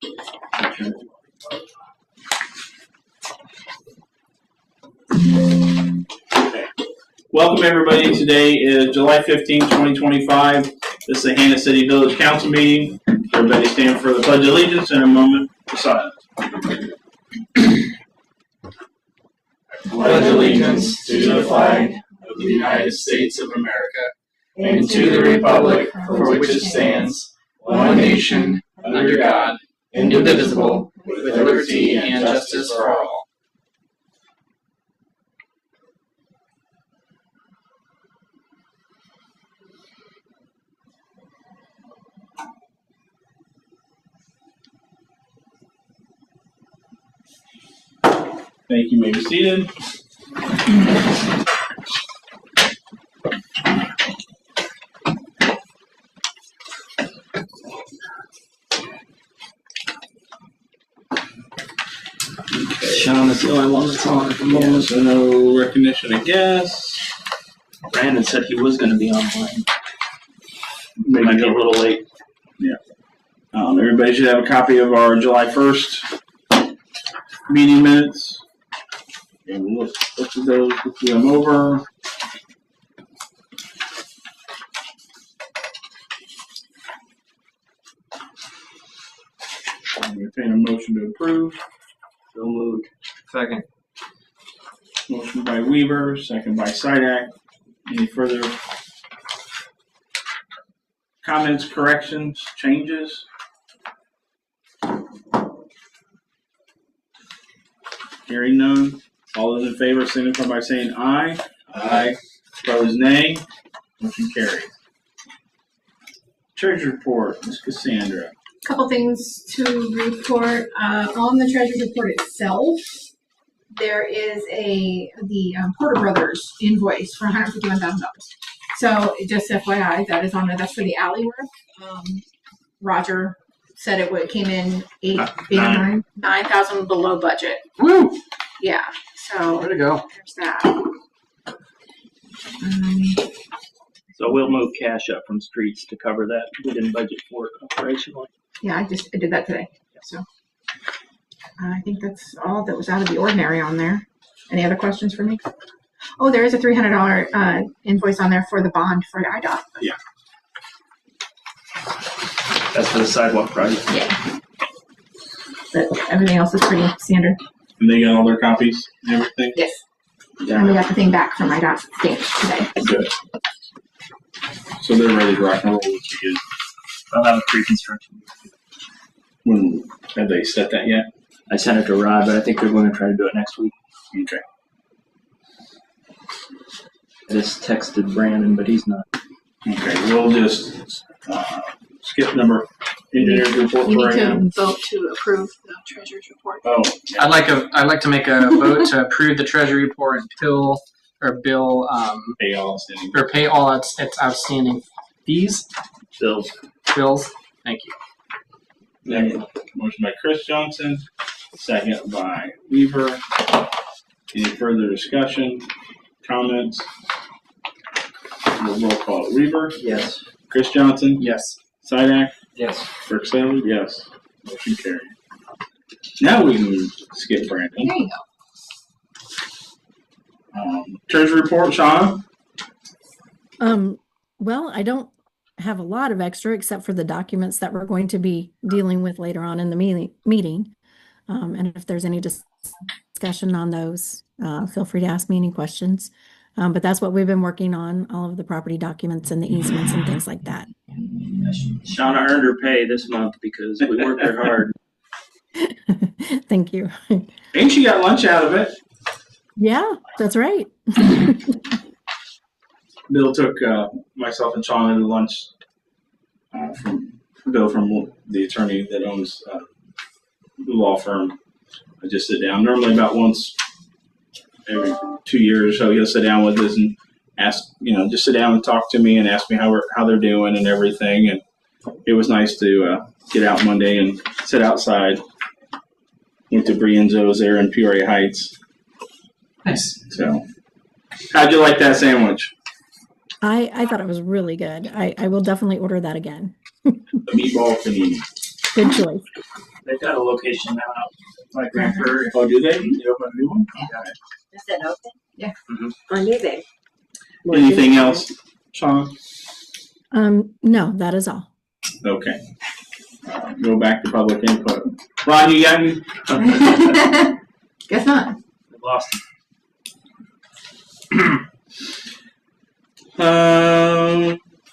Okay. Welcome everybody. Today is July 15, 2025. This is the Hannah City Village Council meeting. Everybody stand for the Pledge of Allegiance and a moment of silence. Pledge allegiance to the flag of the United States of America and to the republic for which it stands, one nation, under God, indivisible, with liberty and justice for all. Thank you. You may be seated. Sean is the only one that's on at the moment. So no recognition of guests. Brandon said he was going to be online. Might be a little late. Yeah. Everybody should have a copy of our July 1st meeting minutes. And we'll look at those, look them over. I'm entertain a motion to approve. So moved. Second. Motion by Weaver, second by Sidak. Any further comments, corrections, changes? Hearing none. All those in favor signify by saying aye. Aye. Opposed, nay. Motion carries. Treasury report, Ms. Cassandra. Couple things to report. On the treasurer's report itself, there is the Porter Brothers invoice for $151,000. So just FYI, that is on there. That's for the alley work. Roger said it came in $9,000 below budget. Woo! Yeah. So Way to go. there's that. So we'll move cash up from streets to cover that. We didn't budget for it operationally. Yeah, I did that today. So I think that's all that was out of the ordinary on there. Any other questions for me? Oh, there is a $300 invoice on there for the bond for IDOT. Yeah. That's for the sidewalk project. Yeah. But everything else is pretty standard. And they got all their copies and everything? Yes. And we got the thing back from IDOT stamp today. Good. So they're ready to rock and roll, which is good. I'll have a pre-construction. When have they set that yet? I sent it to Rod, but I think they're going to try to do it next week. Okay. I just texted Brandon, but he's not. Okay, we'll just skip number engineer's report We for need right now. to vote to approve the treasurer's report. Oh, I'd like to make a vote to approve the treasury report and bill pay all outstanding. or pay all its outstanding fees, Bills. bills. Thank you. Motion by Chris Johnson, second by Weaver. Any further discussion, comments? We'll roll call it. Weaver, Yes. Chris Johnson, Yes. Sidak, Yes. Burke Saley, yes. Motion carried. Now we can skip Brandon. There you go. Treasury report, Shauna? Well, I don't have a lot of extra except for the documents that we're going to be dealing with later on in the meeting. And if there's any discussion on those, feel free to ask me any questions. But that's what we've been working on, all of the property documents and the easements and things like that. Shauna earned her pay this month because we worked her hard. Thank you. And she got lunch out of it. Yeah, that's right. Bill took myself and Shauna to lunch from Bill, from the attorney that owns the law firm. I just sit down normally about once every 2 years or so. He'll sit down with us and ask, just sit down and talk to me and ask me how they're doing and everything. And it was nice to get out Monday and sit outside. Went to Brienzo's there in Peoria Heights. Nice. So, how'd you like that sandwich? I thought it was really good. I will definitely order that again. The meatball panini. Good choice. They've got a location now out by Grand Prairie. Oh, do they? They open a new one? Is that open? Yeah. Mhm. On eBay. Anything else, Sean? No, that is all. Okay. Go back to public input. Ron, you got any? Guess not. They lost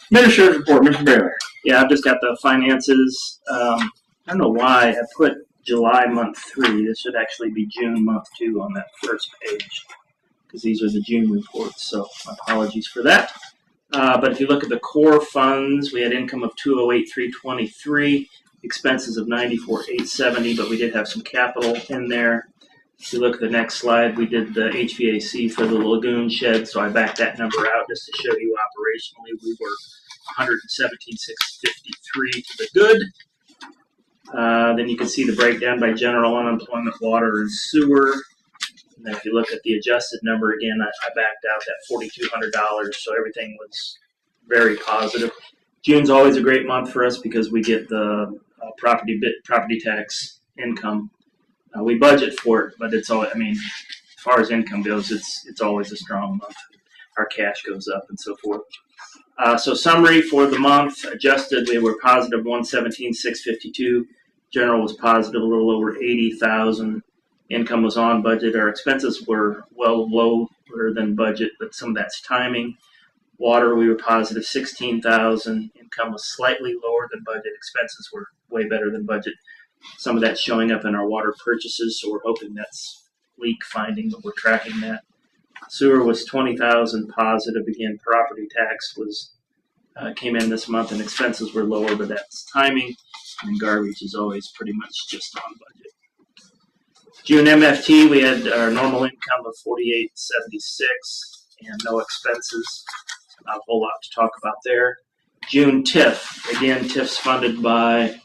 Administrator's report, Mr. Baylor. Yeah, I've just got the finances. I don't know why I put July month 3. This should actually be June month 2 on that first page because these are the June reports. So apologies for that. But if you look at the core funds, we had income of 208,323, expenses of 94,870, but we did have some capital in there. If you look at the next slide, we did the HVAC for the lagoon shed, so I backed that number out just to show you operationally we were 117,653 to the good. Then you can see the breakdown by general, unemployment, water, and sewer. And then if you look at the adjusted number again, I backed out that $4,200, so everything was very positive. June's always a great month for us because we get the property tax income. We budget for it, but it's always, as far as income goes, it's always a strong month. Our cash goes up and so forth. So summary for the month, adjusted, we were positive 117,652. General was positive a little over 80,000. Income was on budget. Our expenses were well lower than budget, but some of that's timing. Water, we were positive 16,000. Income was slightly lower than budget. Expenses were way better than budget. Some of that's showing up in our water purchases, so we're hoping that's leak finding, but we're tracking that. Sewer was 20,000 positive. Again, property tax came in this month, and expenses were lower, but that's timing. And garbage is always pretty much just on budget. June MFT, we had our normal income of 4876 and no expenses. Not a whole lot to talk about there. June TIF, again, TIF's funded by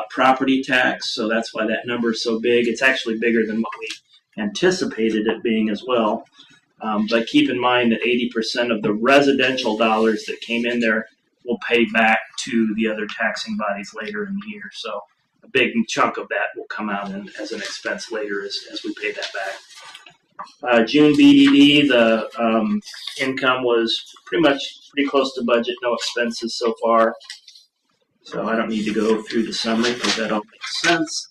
property tax, so that's why that number is so big. It's actually bigger than what we anticipated it being as well. But keep in mind that 80% of the residential dollars that came in there will pay back to the other taxing bodies later in the year. So a big chunk of that will come out as an expense later as we pay that back. June BDD, the income was pretty close to budget, no expenses so far. So I don't need to go through the summary because that all makes sense.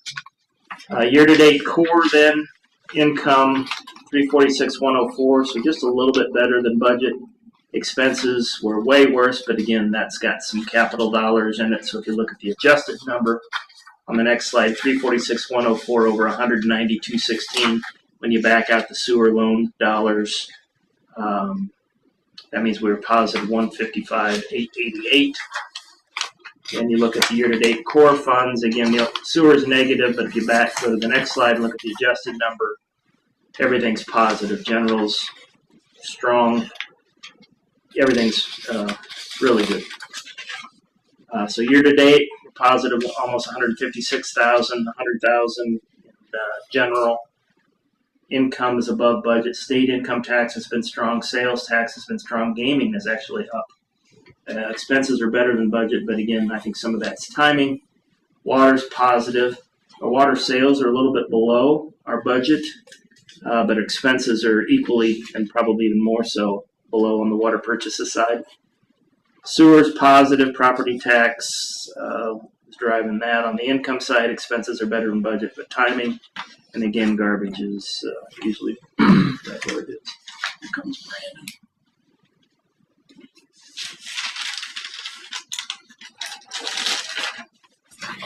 Year-to-date core then, income 346,104, so just a little bit better than budget. Expenses were way worse, but again, that's got some capital dollars in it. So if you look at the adjusted number on the next slide, 346,104 over 192,16. When you back out the sewer loan dollars, that means we were positive 155,888. And you look at the year-to-date core funds, again, the sewer is negative, but if you go to the next slide and look at the adjusted number, everything's positive. General's strong. Everything's really good. So year-to-date, we're positive almost 156,000, 100,000 general. Income is above budget. State income tax has been strong. Sales tax has been strong. Gaming is actually up. Expenses are better than budget, but again, I think some of that's timing. Water's positive. Our water sales are a little bit below our budget, but expenses are equally and probably even more so below on the water purchases side. Sewer's positive. Property tax is driving that. On the income side, expenses are better than budget, but timing. And again, garbage is usually right where it is. Here comes Brandon.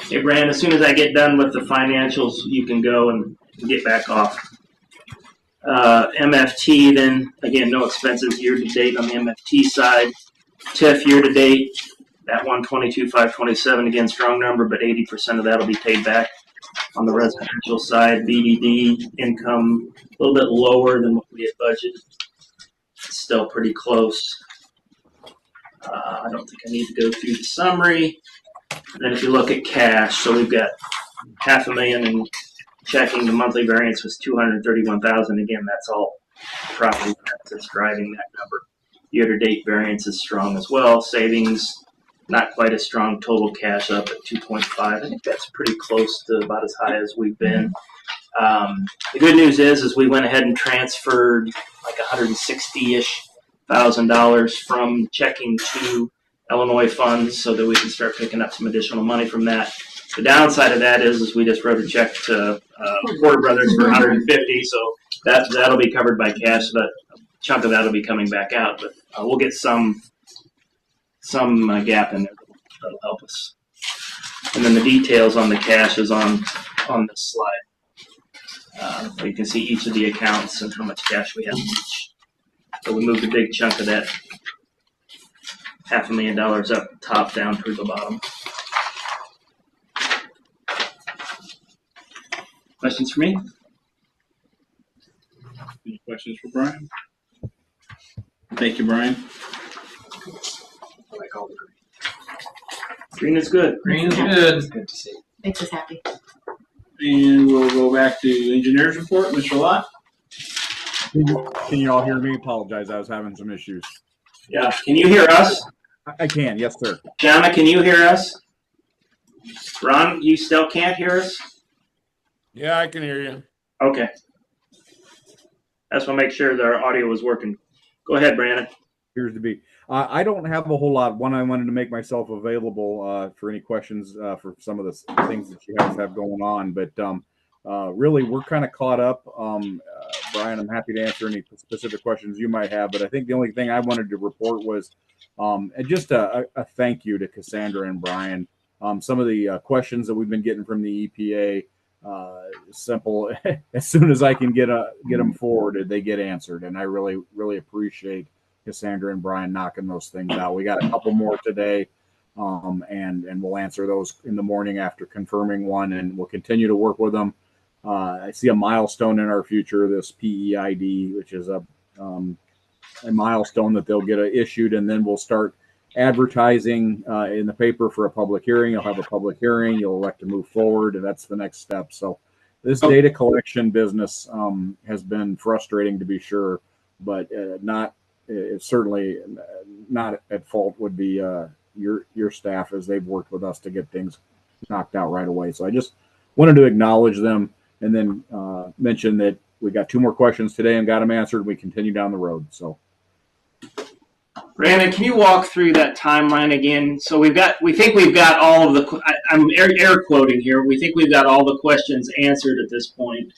Hey, Brandon, as soon as I get done with the financials, you can go and get back off. MFT, then, again, no expenses year-to-date on the MFT side. TIF year-to-date, that 122,527, again, strong number, but 80% of that will be paid back. On the residential side, BDD income a little bit lower than what we had budgeted. Still pretty close. I don't think I need to go through the summary. And then if you look at cash, so we've got $500,000 in checking. The monthly variance was $231,000. Again, that's all property tax that's driving that number. Year-to-date variance is strong as well. Savings not quite as strong. Total cash up at 2.5. I think that's pretty close to about as high as we've been. The good news is we went ahead and transferred like $160-ish thousand from checking to Illinois funds so that we can start picking up some additional money from that. The downside of that is we just wrote a check to Porter Brothers for 150, so that'll be covered by cash. So that a chunk of that will be coming back out, but we'll get some gap in there that'll help us. And then the details on the cash is on this slide. So you can see each of the accounts and how much cash we have in each. So we moved a big chunk of that $500,000 up top down through the bottom. Questions for me? Any questions for Brian? Thank you, Brian. I like all the green. Green is good. Green is good. It's good to see. Makes us happy. And we'll go back to engineer's report, Mr. Lott. Can you all hear me? Apologize, I was having some issues. Yeah. Can you hear us? I can, yes, sir. Jana, can you hear us? Ron, you still can't hear us? Yeah, I can hear you. Okay. I just want to make sure that our audio was working. Go ahead, Brandon. Appears to be. I don't have a whole lot. One, I wanted to make myself available for any questions for some of the things that you guys have going on. But really, we're kind of caught up. Brian, I'm happy to answer any specific questions you might have. But I think the only thing I wanted to report was just a thank you to Cassandra and Brian. Some of the questions that we've been getting from the EPA, simple. As soon as I can get them forwarded, they get answered. And I really, really appreciate Cassandra and Brian knocking those things out. We got a couple more today, and we'll answer those in the morning after confirming one, and we'll continue to work with them. I see a milestone in our future, this PEID, which is a milestone that they'll get issued, and then we'll start advertising in the paper for a public hearing. You'll have a public hearing. You'll elect to move forward, and that's the next step. So this data collection business has been frustrating, to be sure, but it's certainly not at fault would be your staff, as they've worked with us to get things knocked out right away. So I just wanted to acknowledge them and then mention that we got 2 more questions today and got them answered. We continue down the road. So, Brandon, can you walk through that timeline again? So we think we've got all of the. I'm air quoting here. We think we've got all the questions answered at this point.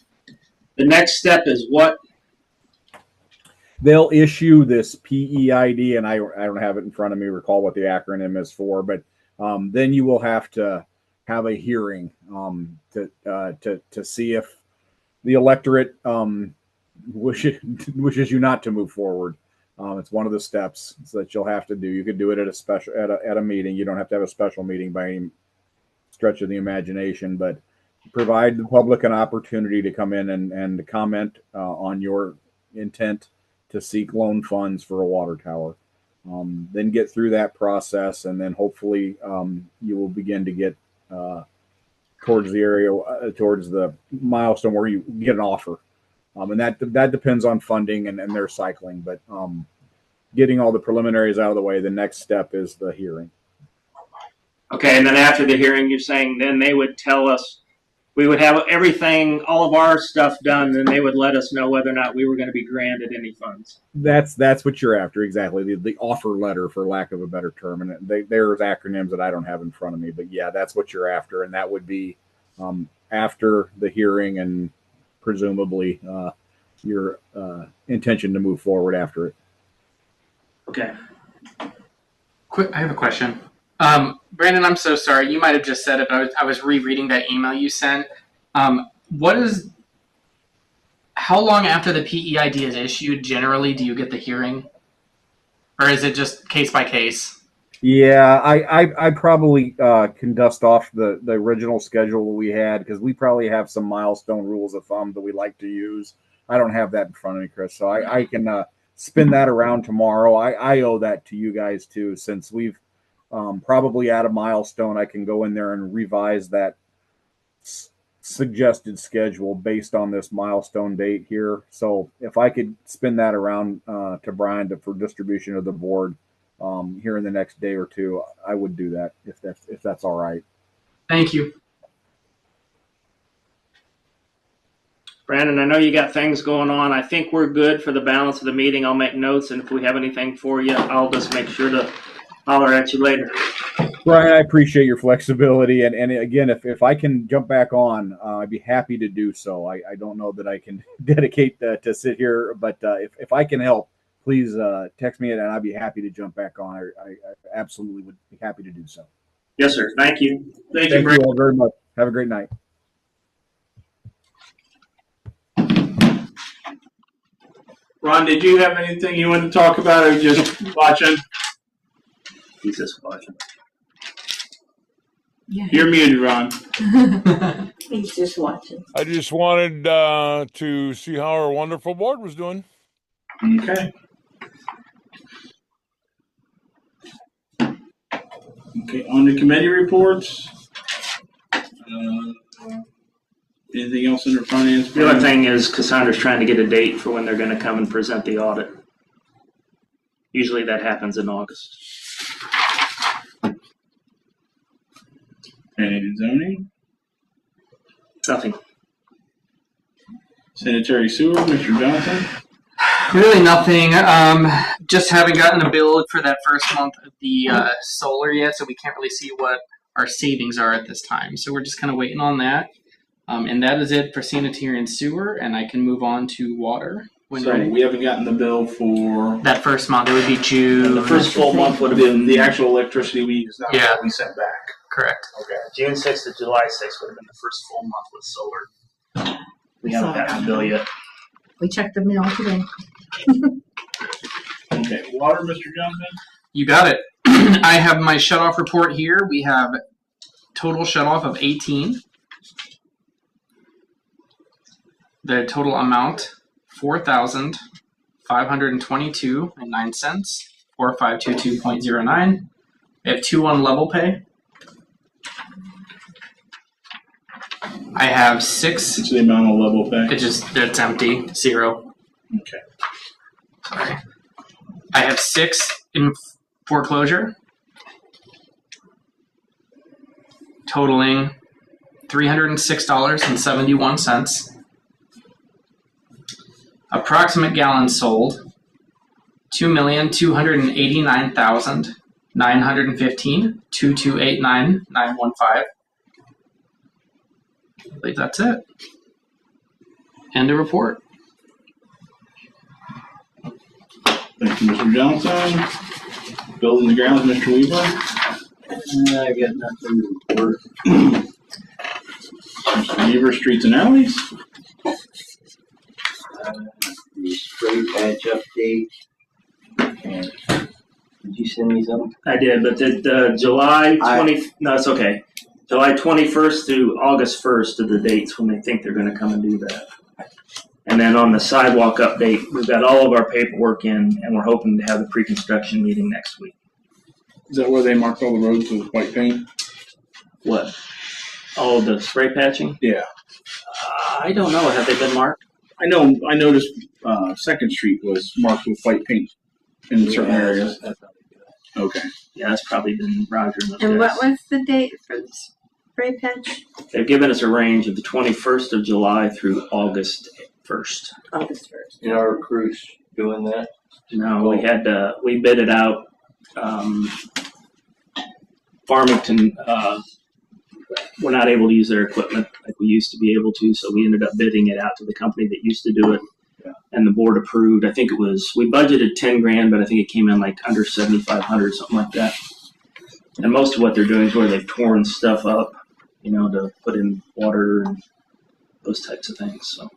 The next step is what? they'll issue this PEID, and I don't have it in front of me, recall what the acronym is for, but then you will have to have a hearing to see if the electorate wishes you not to move forward. It's one of the steps that you'll have to do. You could do it at a meeting. You don't have to have a special meeting by any stretch of the imagination, but provide the public an opportunity to come in and comment on your intent to seek loan funds for a water tower. Then get through that process, and then hopefully you will begin to get towards the milestone where you get an offer. And that depends on funding and their cycling. But getting all the preliminaries out of the way, the next step is the hearing. Okay, and then after the hearing, you're saying then they would tell us, we would have everything, all of our stuff done, and they would let us know whether or not we were going to be granted any funds. That's what you're after, exactly. The offer letter, for lack of a better term. And there's acronyms that I don't have in front of me. But, yeah, that's what you're after. And that would be after the hearing and presumably your intention to move forward after it. Okay. Quick, I have a question. Brandon, I'm so sorry. You might have just said it, but I was rereading that email you sent. How long after the PEID is issued, generally, do you get the hearing? Or is it just case by case? Yeah, I probably can dust off the original schedule that we had, because we probably have some milestone rules of thumb that we like to use. I don't have that in front of me, Chris, so I can spin that around tomorrow. I owe that to you guys too, since we've probably at a milestone. I can go in there and revise that suggested schedule based on this milestone date here. So if I could spin that around to Brian for distribution of the board, here in the next day or two, I would do that if that's all right. Thank you. Brandon, I know you got things going on. I think we're good for the balance of the meeting. I'll make notes, and if we have anything for you, I'll just make sure to holler at you later. Brian, I appreciate your flexibility, and again, if I can jump back on, I'd be happy to do so. I don't know that I can dedicate to sit here, but if I can help, please text me, and I'd be happy to jump back on. I absolutely would be happy to do so. Yes, sir. Thank you. Thank you all very much. Have a great night. Ron, did you have anything you wanted to talk about, or just watching? He's just watching. Yeah. You're muted, Ron. He's just watching. I just wanted to see how our wonderful board was doing. Okay. Okay, on the committee reports. Anything else under finance? The other thing is Cassandra's trying to get a date for when they're going to come and present the audit. Usually that happens in August. And zoning, Nothing. sanitary sewer, Mr. Johnson. Really nothing. Just haven't gotten a bill for that first month of the solar yet, so we can't really see what our savings are at this time. So we're just kind of waiting on that. And that is it for sanitary and sewer, and I can move on to water when So ready. we haven't gotten the bill for That first month, it would be June. the first full month would have been the actual electricity we used, not Yeah. what we sent back. Correct. Okay. June 6th to July 6th would have been the first full month with solar. We haven't gotten the bill yet. We checked the mail today. Okay. Water, Mr. Johnson. You got it. I have my shutoff report here. We have total shutoff of 18. The total amount, $4,522.09, 4522.09. I have 2 on level pay. I have 6. It's the amount of level pay. It's empty, 0. Okay. Sorry. I have 6 in foreclosure, totaling $306.71. Approximate gallons sold, 2,289,915, 2289915. I believe that's it. End of report. Thank you, Mr. Johnson. Building the grounds, Mr. Weaver. I got nothing to report. Mr. Weaver, streets and alleys. The spray patch update. And did you send me something? I did, but the July 20, no, it's okay. July 21st through August 1st are the dates when they think they're going to come and do that. And then on the sidewalk update, we've got all of our paperwork in, and we're hoping to have the pre-construction meeting next week. Is that where they marked all the roads with white paint? What? Oh, the spray patching? Yeah. I don't know. Have they been marked? I noticed 2nd Street was marked with white paint in certain areas. Okay. Yeah, that's probably been Roger. And what was the date for the spray patch? They've given us a range of the 21st of July through August 1st. August 1st. And our crew's doing that? No, we bid it out. Farmington, we're not able to use their equipment like we used to be able to, so we ended up bidding it out to the company that used to do it. Yeah. And the board approved. I think we budgeted $10,000, but I think it came in like under 7,500, something like that. And most of what they're doing is where they've torn stuff up, to put in water and those types of things. So.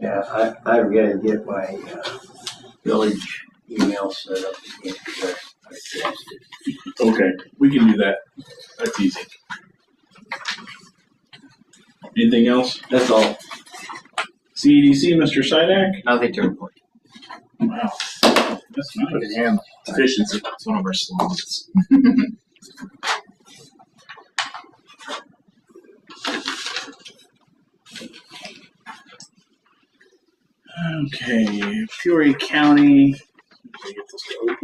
Yeah, I've got to get my village email set up again because I lost it. Okay, we can do that. That's easy. Anything else? That's all. CEDC, Mr. Sidak? Nothing to report. Wow. That's Look nice. at him. Efficiency. It's one of our slogans. Okay, Peoria County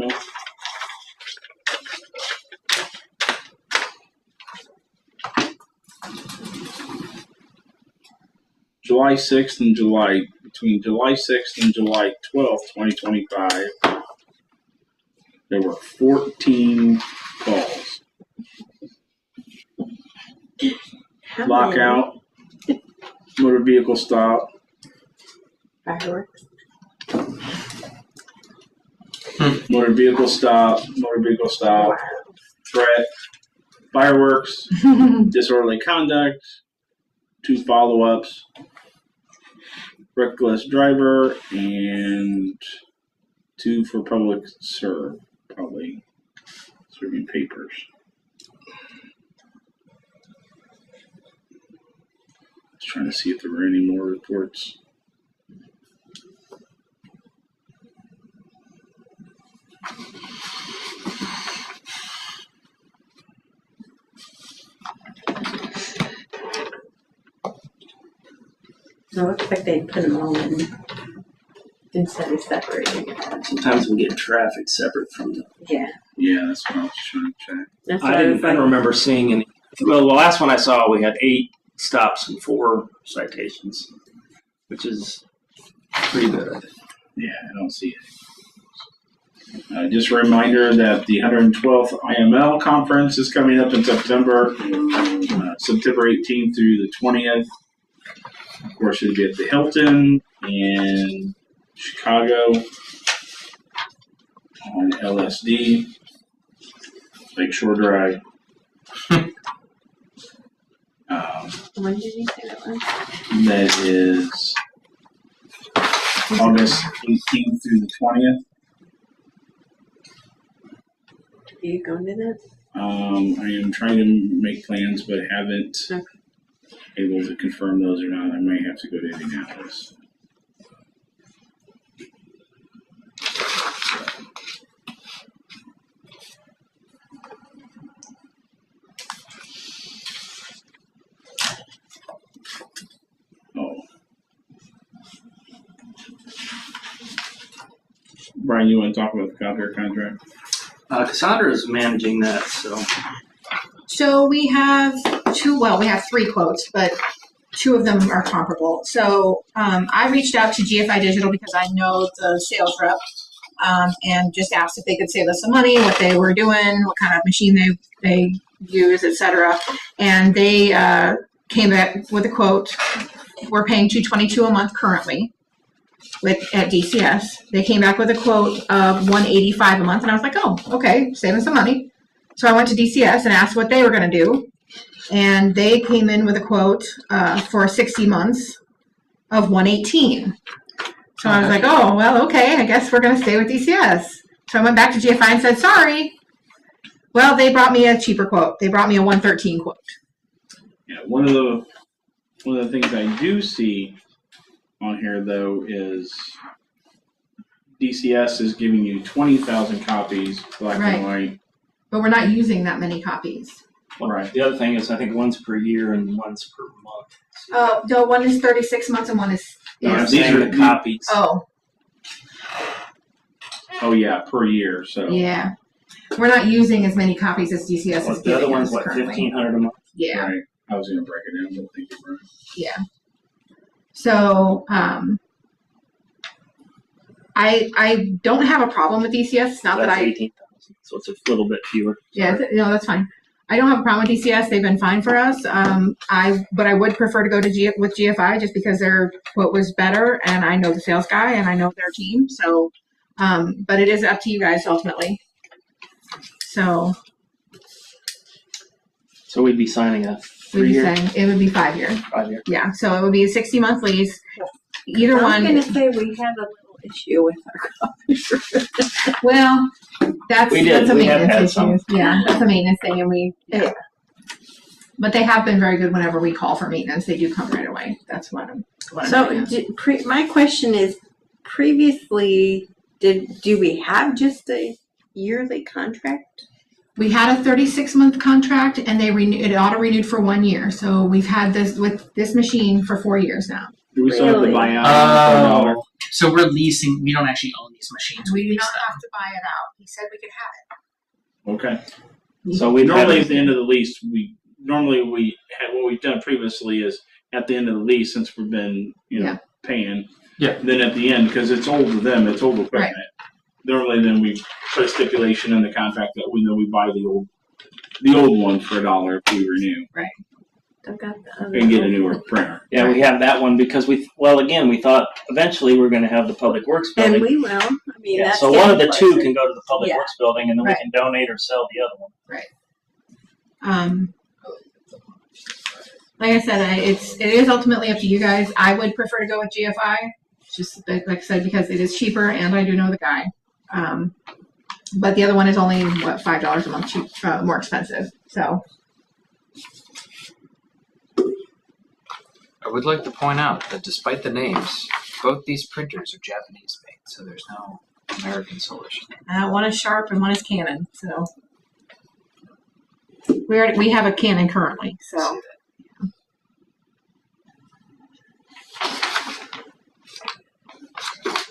Well, July 6th and between July 6th and July 12th, 2025, there were 14 calls. How Lockout, motor vehicle stop, many fireworks? motor vehicle stop, threat, fireworks, disorderly conduct, 2 follow-ups, reckless driver, and 2 for public serve, probably serving papers. Just trying to see if there were any more reports. It looks like they put them all in instead of separating. Sometimes we get traffic separate from the. Yeah, Yeah, that's what I was trying to check. that's I what I was don't like. remember seeing any. Well, the last one I saw, we had 8 stops and 4 citations, which is pretty good, I think. Yeah, I don't see it. Just a reminder that the 112th IML conference is coming up in September, September 18th through the 20th. Of course, it'll be at the Hilton in Chicago on LSD, Lakeshore Drive. When did you say that was? That is August 18th through the 20th. Are you going to that? I am trying to make plans, but haven't Okay. able to confirm those or not. I might have to go to Indianapolis. Oh. Brian, you want to talk about the copier contract? Cassandra is managing that, so. So we have 3 quotes, but 2 of them are comparable. So I reached out to GFI Digital because I know the sales rep and just asked if they could save us some money, what they were doing, what kind of machine they use, etc. And they came back with a quote. We're paying $222 a month currently at DCS. They came back with a quote of $185 a month, and I was like, oh, okay, saving some money. So I went to DCS and asked what they were going to do, and they came in with a quote for 60 months of $118. So I was like, oh, well, okay, I guess we're going to stay with DCS. So I went back to GFI and said, sorry. Well, they brought me a cheaper quote. They brought me a $113 quote. Yeah, one of the things I do see on here though is DCS is giving you 20,000 copies, black and white. But we're not using that many copies. Right. The other thing is, I think one's per year and one's per month. Oh, no, one is 36 months and one is. No, I'm is saying the copies. oh, Oh yeah, per year. So yeah. We're not using as many copies as DCS Well, is the other giving one's us what, currently. 1,500 a month? Yeah, right. I was gonna break it down, but thank you, Brian. yeah. So, I don't have a problem with DCS. It's not that That's I 18,000, so it's a little bit fewer. Yeah, no, that's fine. I don't have a problem with DCS. They've been fine for us. But I would prefer to go to with GFI just because their quote was better, and I know the sales guy and I know their team. So, but it is up to you guys ultimately. So we'd be signing a we'd be 3-year, saying it would be 5 year. 5-year. Yeah, so it would be a 60-month lease. Either I one. was going to say we had a little issue with our copies. Well, that's We did. a We have maintenance had issue. some. Yeah, that's a maintenance thing, and Yeah. But they have been very good whenever we call for maintenance. They do come right away. That's what I'm. So doing. my question is, previously, do we have just a yearly contract? We had a 36-month contract, and it auto renewed for 1 year. So we've had this with this machine for 4 years now. Do we still have to Really? buy out for a dollar? So we're leasing. We don't actually own these machines. We do lease not them. have to buy it out. He said we could have Okay. So we Normally at the end of the lease, what we've done previously is at the end of the lease, since we've been paying. Yeah. Then at the end, because it's old to them, it's old equipment. Right. Normally, then we put a stipulation in the contract that we know we buy the old one for a dollar if we renew I've got the other and get a one. newer printer. Yeah, we have that one because we thought eventually we're going to have the public works And building. we will. I mean, Yeah, that's so one of the getting two closer. can go to the public Yeah. works building, and then Right. we can donate or sell the other one. Like I said, it is ultimately up to you guys. I would prefer to go with GFI, just like I said, because it is cheaper and I do know the guy. But the other one is only $5 a month more expensive. So I would like to point out that despite the names, both these printers are Japanese made, so there's no American solution. one is Sharp and one is Canon. So we have a Canon currently. So.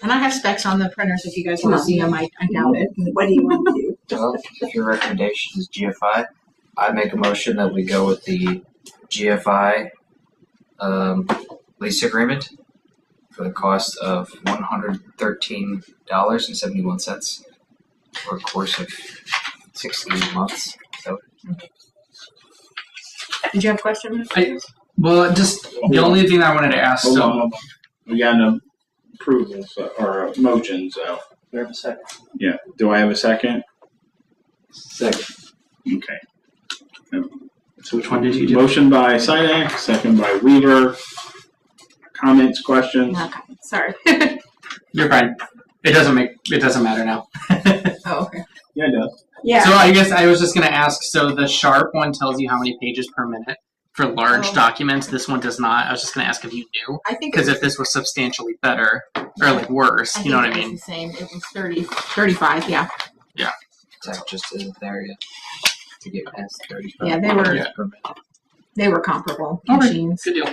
And I have specs on the printers if you guys want to see them. I doubt it. What do you want to do? Well, if your recommendation is GFI, I make a motion that we go with the GFI lease agreement for the cost of $113.71 for a course of 16 months. So Did you have a question? Well, just the only thing I wanted to ask. Hold So on. We got an approval or a motion, so. We have a second. Yeah. Do I have a second? second. Okay. So which one did you do? Motion by Sidak, second by Weaver. Comments, questions? Okay. Sorry. You're fine. It doesn't matter now. Oh, okay. Yeah, it does. Yeah. So I guess I was just going to ask. So the Sharp one tells you how many pages per minute for large Oh. documents. This one does not. I was just going to ask if you knew, I think because if this was substantially better or like worse, you know what I mean? It's the same. It was 35. Yeah. That just isn't there yet to get past 35. Yeah, they were- Yeah. per minute. They were comparable Okay. machines. Good deal.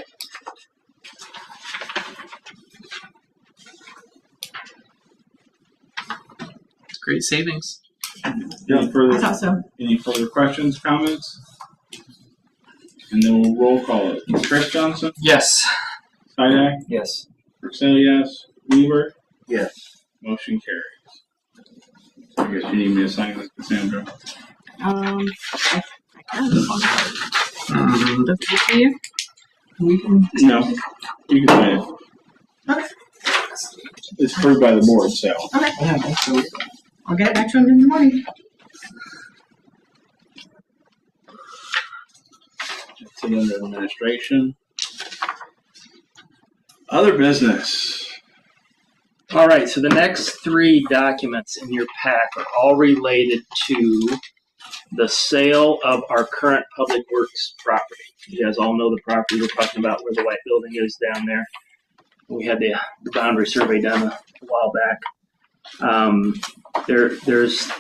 It's great savings. Yeah, I further, thought so. any further questions, comments? And then we'll roll call it. Chris Johnson, Yes. Sidak, Yes. Purcell, yes. Weaver? Yes. Motion carries. I guess you need me to sign this, Cassandra. I can. Mhm. That's good for you. We can. No, you can sign it. Okay. It's approved by the board, so. Okay. I'll get it back to him in the morning. It's under administration. Other business. All right, so the next three documents in your pack are all related to the sale of our current public works property. You guys all know the property we're talking about where the white building is down there. We had the boundary survey done a while back. There's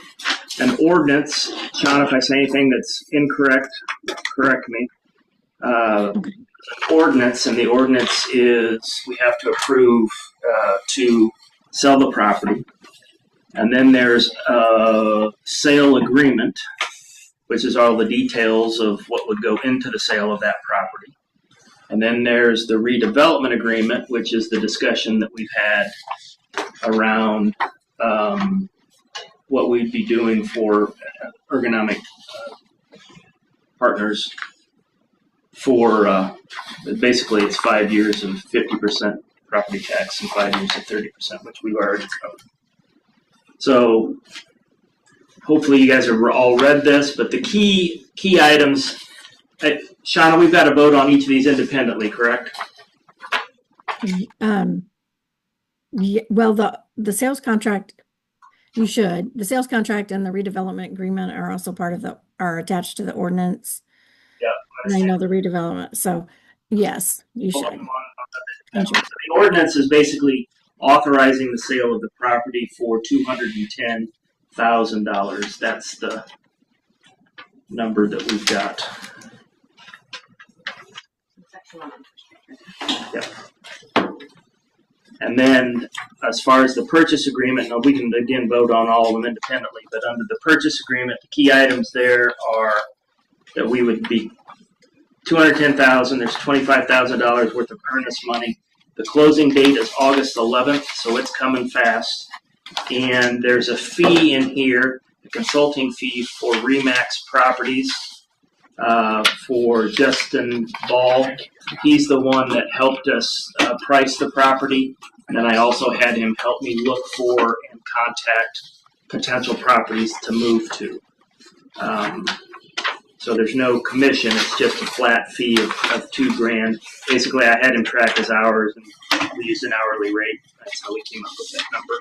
an ordinance. Sean, if I say anything that's incorrect, correct me. Ordinance, and the ordinance is we have to approve to sell the property. And then there's a sale agreement, which is all the details of what would go into the sale of that property. And then there's the redevelopment agreement, which is the discussion that we've had around what we'd be doing for ergonomic partners for basically it's 5 years of 50% property tax and 5 years of 30%, which we've already covered. So hopefully you guys have all read this, but the key items, Shauna, we've got to vote on each of these independently, correct? Yeah, well, the sales contract, you should. The sales contract and the redevelopment agreement are also are attached to the ordinance. Yeah. And I know the redevelopment, so yes, you should. The ordinance is basically authorizing the sale of the property for $210,000. That's the number that we've got. Yep. And then as far as the purchase agreement, now we can again vote on all of them independently, but under the purchase agreement, the key items there are that we would be $210,000, there's $25,000 worth of earnest money. The closing date is August 11th, so it's coming fast. And there's a fee in here, a consulting fee for Remax Properties for Justin Ball. He's the one that helped us price the property. And then I also had him help me look for and contact potential properties to move to. So there's no commission, it's just a flat fee of $2,000. Basically, I had him track his hours and we used an hourly rate. That's how we came up with that number.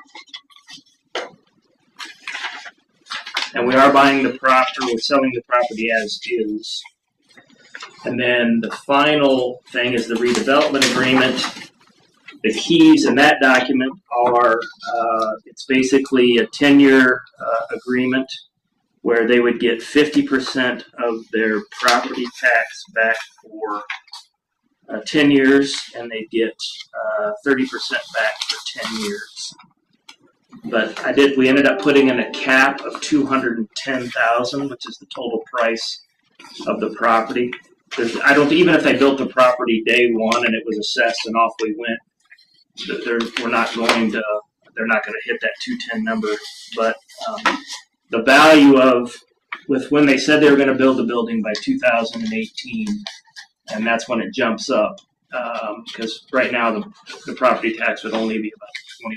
And we are buying the property, we're selling the property as is. And then the final thing is the redevelopment agreement. The keys in that document are, it's basically a 10-year agreement where they would get 50% of their property tax back for 10 years, and they get 30% back for 10 years. But we ended up putting in a cap of $210,000, which is the total price of the property. Even if they built the property day one and it was assessed and off we went, they're not going to hit that 210 number. But the value when they said they were going to build the building by 2018, and that's when it jumps up, because right now the property tax would only be about $2,500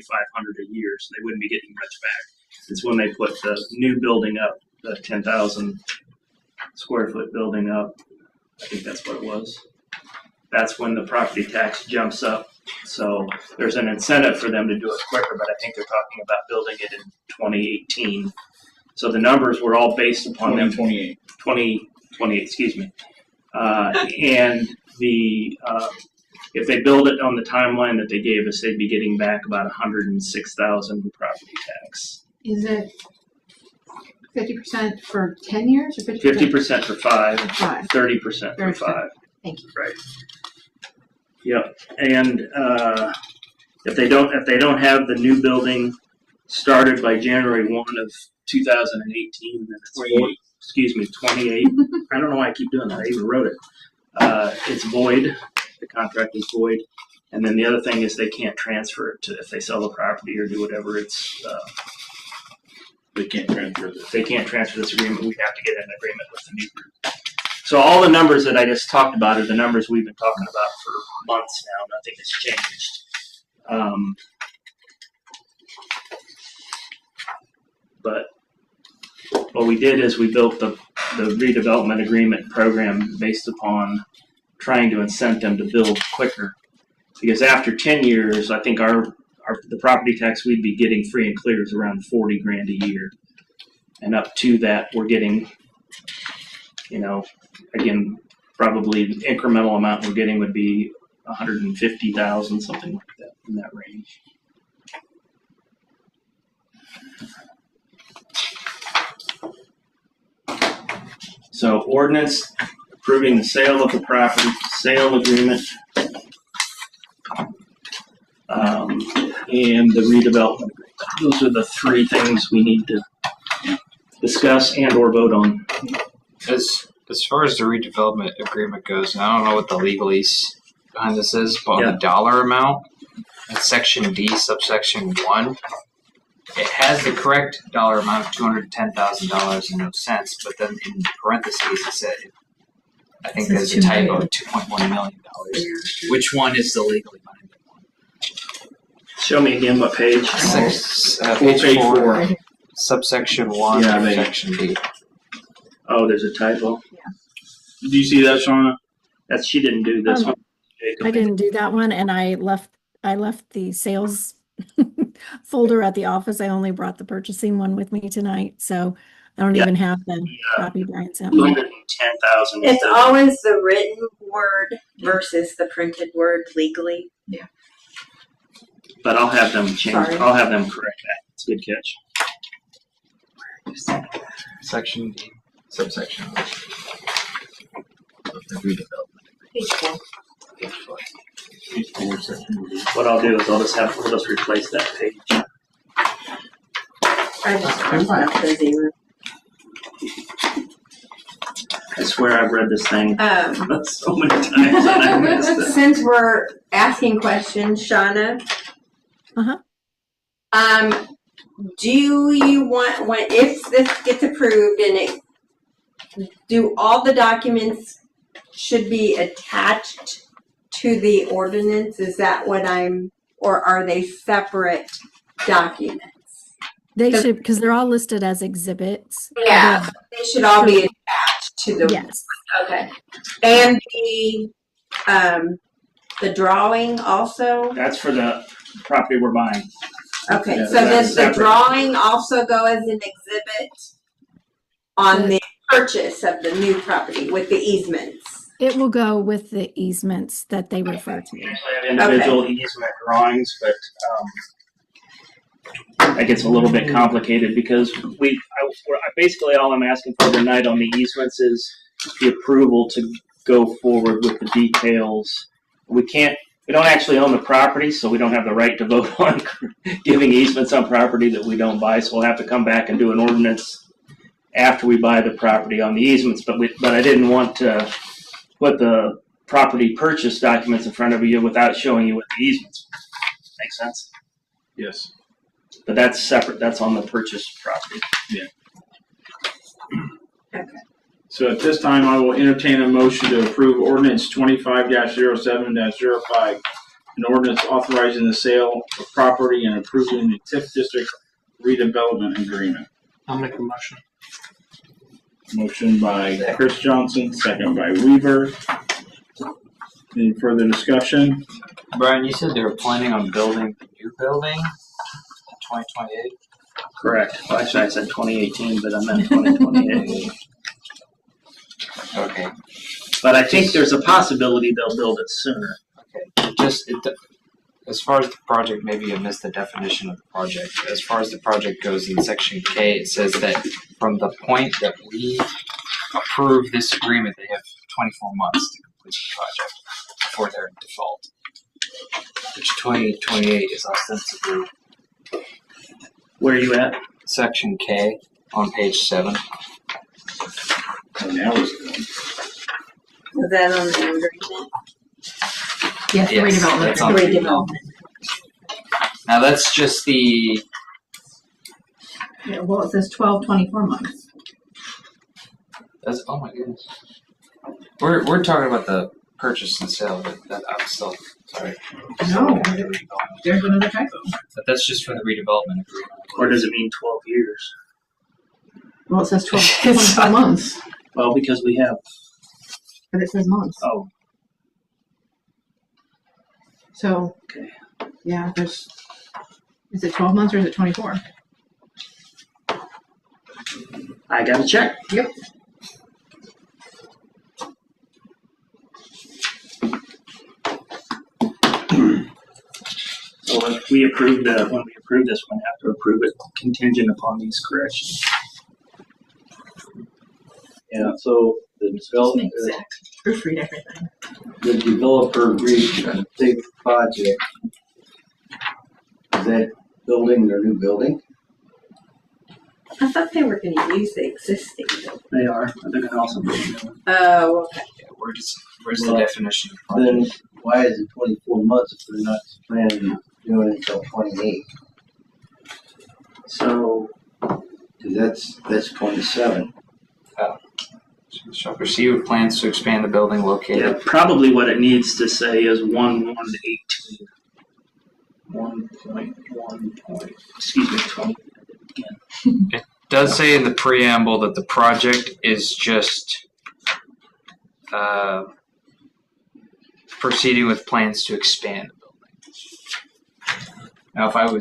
a year, so they wouldn't be getting much back. It's when they put the new building up, the 10,000 square foot building up. I think that's what it was. That's when the property tax jumps up. So there's an incentive for them to do it quicker, but I think they're talking about building it in 2018. So the numbers were all based upon 2028, excuse me. And if they build it on the timeline that they gave us, they'd be getting back about $106,000 in property tax. Is it 50% for 10 years or 50%? 50% for 5, 30% for 5. Thank you. Right. Yep. And if they don't have the new building started by January 1 of 2018, then it's 28. I don't know why I keep doing that. I even wrote it. It's void. The contract is void. And then the other thing is they can't transfer it if they sell the property or do whatever. They can't transfer this. They can't transfer this agreement. We have to get an agreement with the new group. So all the numbers that I just talked about are the numbers we've been talking about for months now. Nothing has changed. But what we did is we built the redevelopment agreement program based upon trying to incent them to build quicker. Because after 10 years, I think the property tax we'd be getting free and clear is around $40,000 a year. And up to that, we're getting, again, probably the incremental amount we're getting would be $150,000, something like that, in that range. So ordinance approving the sale of the property, sale agreement, and the redevelopment agreement. Those are the three things we need to discuss and or vote on. As far as the redevelopment agreement goes, and I don't know what the legalese behind this is, but on the dollar amount, in section D, subsection 1, it has the correct dollar amount of $210,000 and no cents, but then in parentheses it said, I think there's a typo of $2.1 million. Which one is the legally binding one? Show me again what page. Page 4, subsection 1, section D. Oh, there's a typo. Yeah. Did you see that, Shauna? She didn't do this one. I didn't do that one, and I left the sales folder at the office. I only brought the purchasing one with me tonight, so I don't even have the copy Brian sent me. 110,000. It's always the written word versus the printed word legally. Yeah. But I'll have them change. Sorry. I'll have them correct that. It's a good catch. Section D, subsection 1. Page 4. What I'll do is we'll just replace that page. I just crossed out the zero. I swear I've read this thing so many times and I missed it. Since we're asking questions, Shauna. Uh-huh. Do you want, if this gets approved and do all the documents should be attached to the ordinance? Is that what or are they separate documents? They should, because they're all listed as exhibits. Yeah, they should all be attached to the. Yes. Okay. And the drawing also? That's for the property we're buying. Okay, Yeah, so that's does the separate. drawing also go as an exhibit on the purchase of the new property with the easements? It will go with the easements that they refer to. We actually have individual easement drawings, but that gets a little bit complicated because basically all I'm asking for tonight on the easements is the approval to go forward with the details. We don't actually own the property, so we don't have the right to vote on giving easements on property that we don't buy. So we'll have to come back and do an ordinance after we buy the property on the easements. But I didn't want to put the property purchase documents in front of you without showing you what the easements. Make sense? Yes. But that's separate. That's on the purchase property. Yeah. So at this time, I will entertain a motion to approve ordinance 25-07-05, an ordinance authorizing the sale of property and approving the TIF district redevelopment agreement. I'll make a motion. Motion by Chris Johnson, second by Weaver. Any further discussion? Brian, you said they were planning on building the new building in 2028? Correct. Well, actually, I said 2018, but I meant 2028. Okay. But I think there's a possibility they'll build it sooner. Okay. As far as the project, maybe I missed the definition of the project. As far as the project goes in section K, it says that from the point that we approve this agreement, they have 24 months to complete the project before they're in default. Which 2028 is ostensibly. Where are you at? Section K on page 7. And now it's good. Is that on the agreement? Yes, the Yes, redevelopment. that's on the redevelopment. Now that's just the. Yeah, well, it says 12-24 months. That's, oh my goodness. We're talking about the purchase and sale, but I'm still sorry. No, there's another typo. But that's just for the redevelopment agreement. Or does it mean 12 years? Well, it says 24 months, Well, because we have, but it says months. oh, So, okay. yeah, is it 12 months or is it 24? I gotta check. Yep. So when we approve this, we have to approve it contingent upon these corrections. Yeah, so the developer, Proofread everything. the developer agreed on a big project. Is that building their new building? I thought they were going to use the existing building. They are, but they're gonna also be. Oh, okay. Yeah, where's the definition of project? Then why is it 24 months if they're not planning on doing it until 28? So, Because that's 27. Shall proceed with plans to expand the building yeah, located. probably what it needs to say is 1/1/18. 1.1. Excuse me, 20. Again. It does say in the preamble that the project is just proceeding with plans to expand the building. Now, if I don't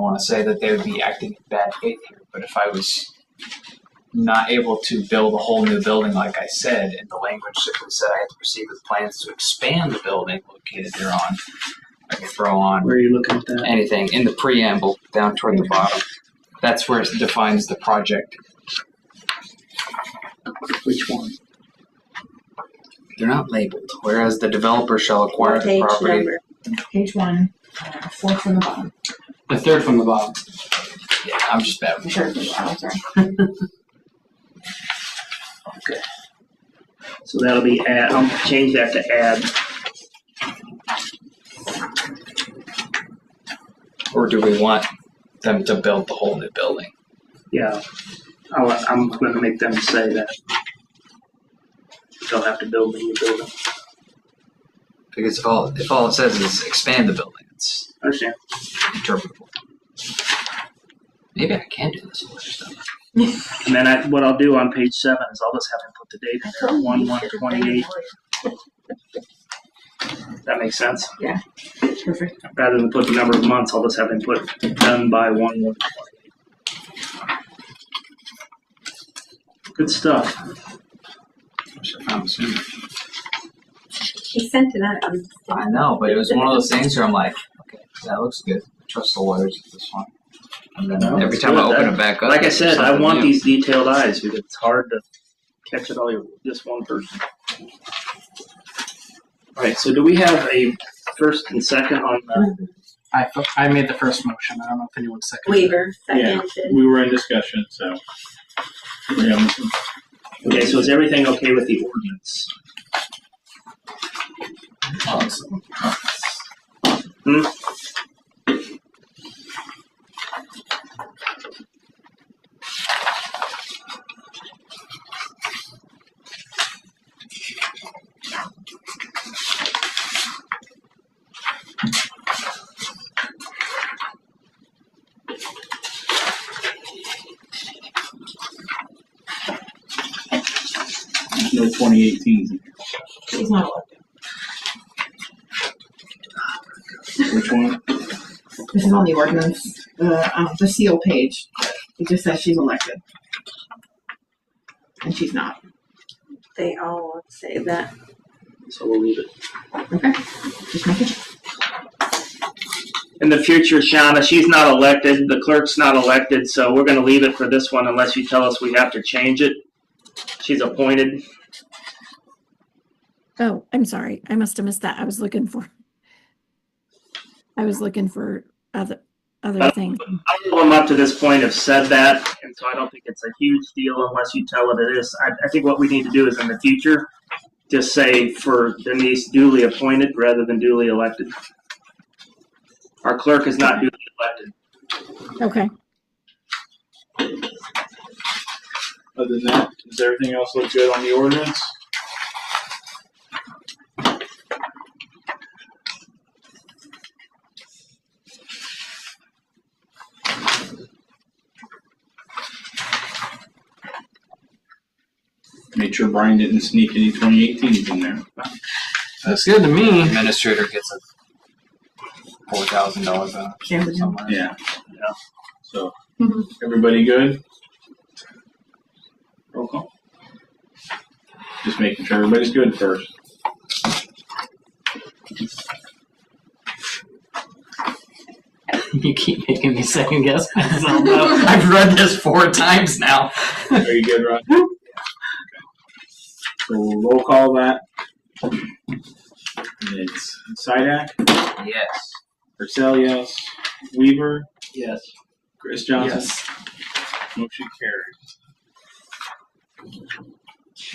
want to say that they would be acting in bad faith here, but if I was not able to build a whole new building like I said, and the language simply said I had to proceed with plans to expand the building located thereon, I could throw on Where are you looking at that? anything in the preamble down toward the bottom. That's where it defines the project. Which one? They're not labeled. Whereas the developer shall acquire the Page property. number. Page 1, 4 from the bottom. The third from the bottom. Yeah, I'm just bad with Third numbers. from the bottom, sorry. Okay. So that'll be add, I'll change that to add. Or do we want them to build the whole new building? Yeah, I'm gonna make them say that. They'll have to build a new building. Because if all it says is expand the building, it's Understand? interpretable. Maybe I can do this other stuff. And then what I'll do on page 7 is I'll just have them put the date in there, 1/1/28. That makes sense? Yeah, perfect. Rather than put the number of months, I'll just have them put done by 1/1/28. Good stuff. Which I found sooner. He sent it out. I know, but it was one of those things where I'm like, okay, that looks good. I trust the lawyers with this one. And then No, every it's time I good. open it back up, Like I there's said, I something want new. these detailed eyes because it's hard to catch it all just one person. All right, so do we have a first and second on the? I made the first motion. I don't know if anyone's second. Weaver, Yeah. seconded. We were in discussion, so. Yeah. Okay, so is everything okay with the ordinance? Awesome. There's no 2018s in She's not elected. here. Which one? This is on the ordinance, the seal page. It just says she's elected. And she's not. They all say that. So we'll leave it. Okay, just making sure. In the future, Shauna, she's not elected, the clerk's not elected, so we're gonna leave it for this one unless you tell us we have to change it. She's appointed. Oh, I'm sorry. I must have missed that. I was looking for other things. All of them up to this point have said that, and so I don't think it's a huge deal unless you tell it is. I think what we need to do is in the future, just say for Denise duly appointed rather than duly elected. Our clerk is not duly elected. Okay. Other than that, does everything else look good on the ordinance? Made sure Brian didn't sneak any 2018s in there. That's good to me. Administrator gets a $4,000 bonus. Sandwich. somewhere. Yeah. So, Mhm. everybody good? Roll call. Just making sure everybody's good first. You keep making me second guess myself. I've read this 4 times now. Are you good, Ron? Okay. So we'll roll call that. And it's Sidak, Yes. Purcell, yes. Weaver, Yes. Chris Johnson. Yes. Motion carries.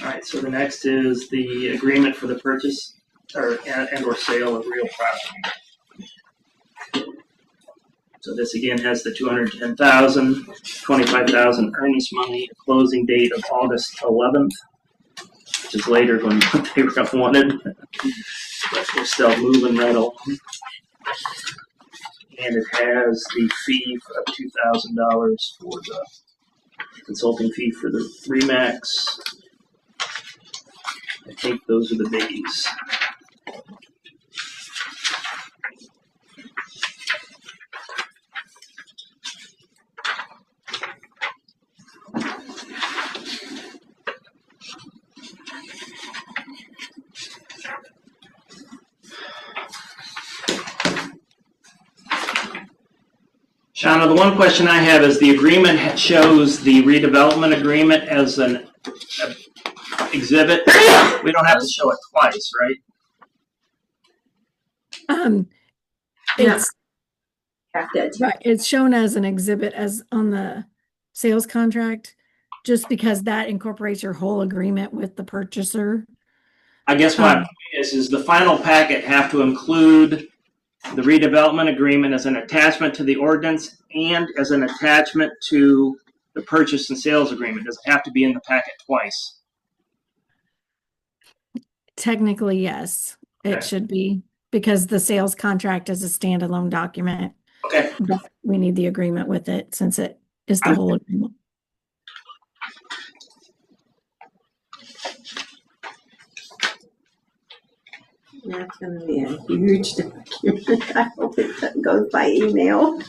All right, so the next is the agreement for the purchase and/or sale of real property. So this again has the $210,000, $25,000 earnest money, a closing date of August 11th, which is later than what they wanted, but we're still moving right along. And it has the fee of $2,000 for the consulting fee for the RE/MAX. I think those are the biggies. Shauna, the one question I have is the agreement shows the redevelopment agreement as an exhibit. We don't have to show it twice, right? No. It's Have to attach. right. It's shown as an exhibit as on the sales contract, just because that incorporates your whole agreement with the purchaser. I guess my point is the final packet have to include the redevelopment agreement as an attachment to the ordinance and as an attachment to the purchase and sales agreement. Does it have to be in the packet twice? Technically, yes, it Okay. should be, because the sales contract is a standalone document. Okay. But we need the agreement with it since it is the whole agreement. That's gonna be a huge document. I hope it goes by email.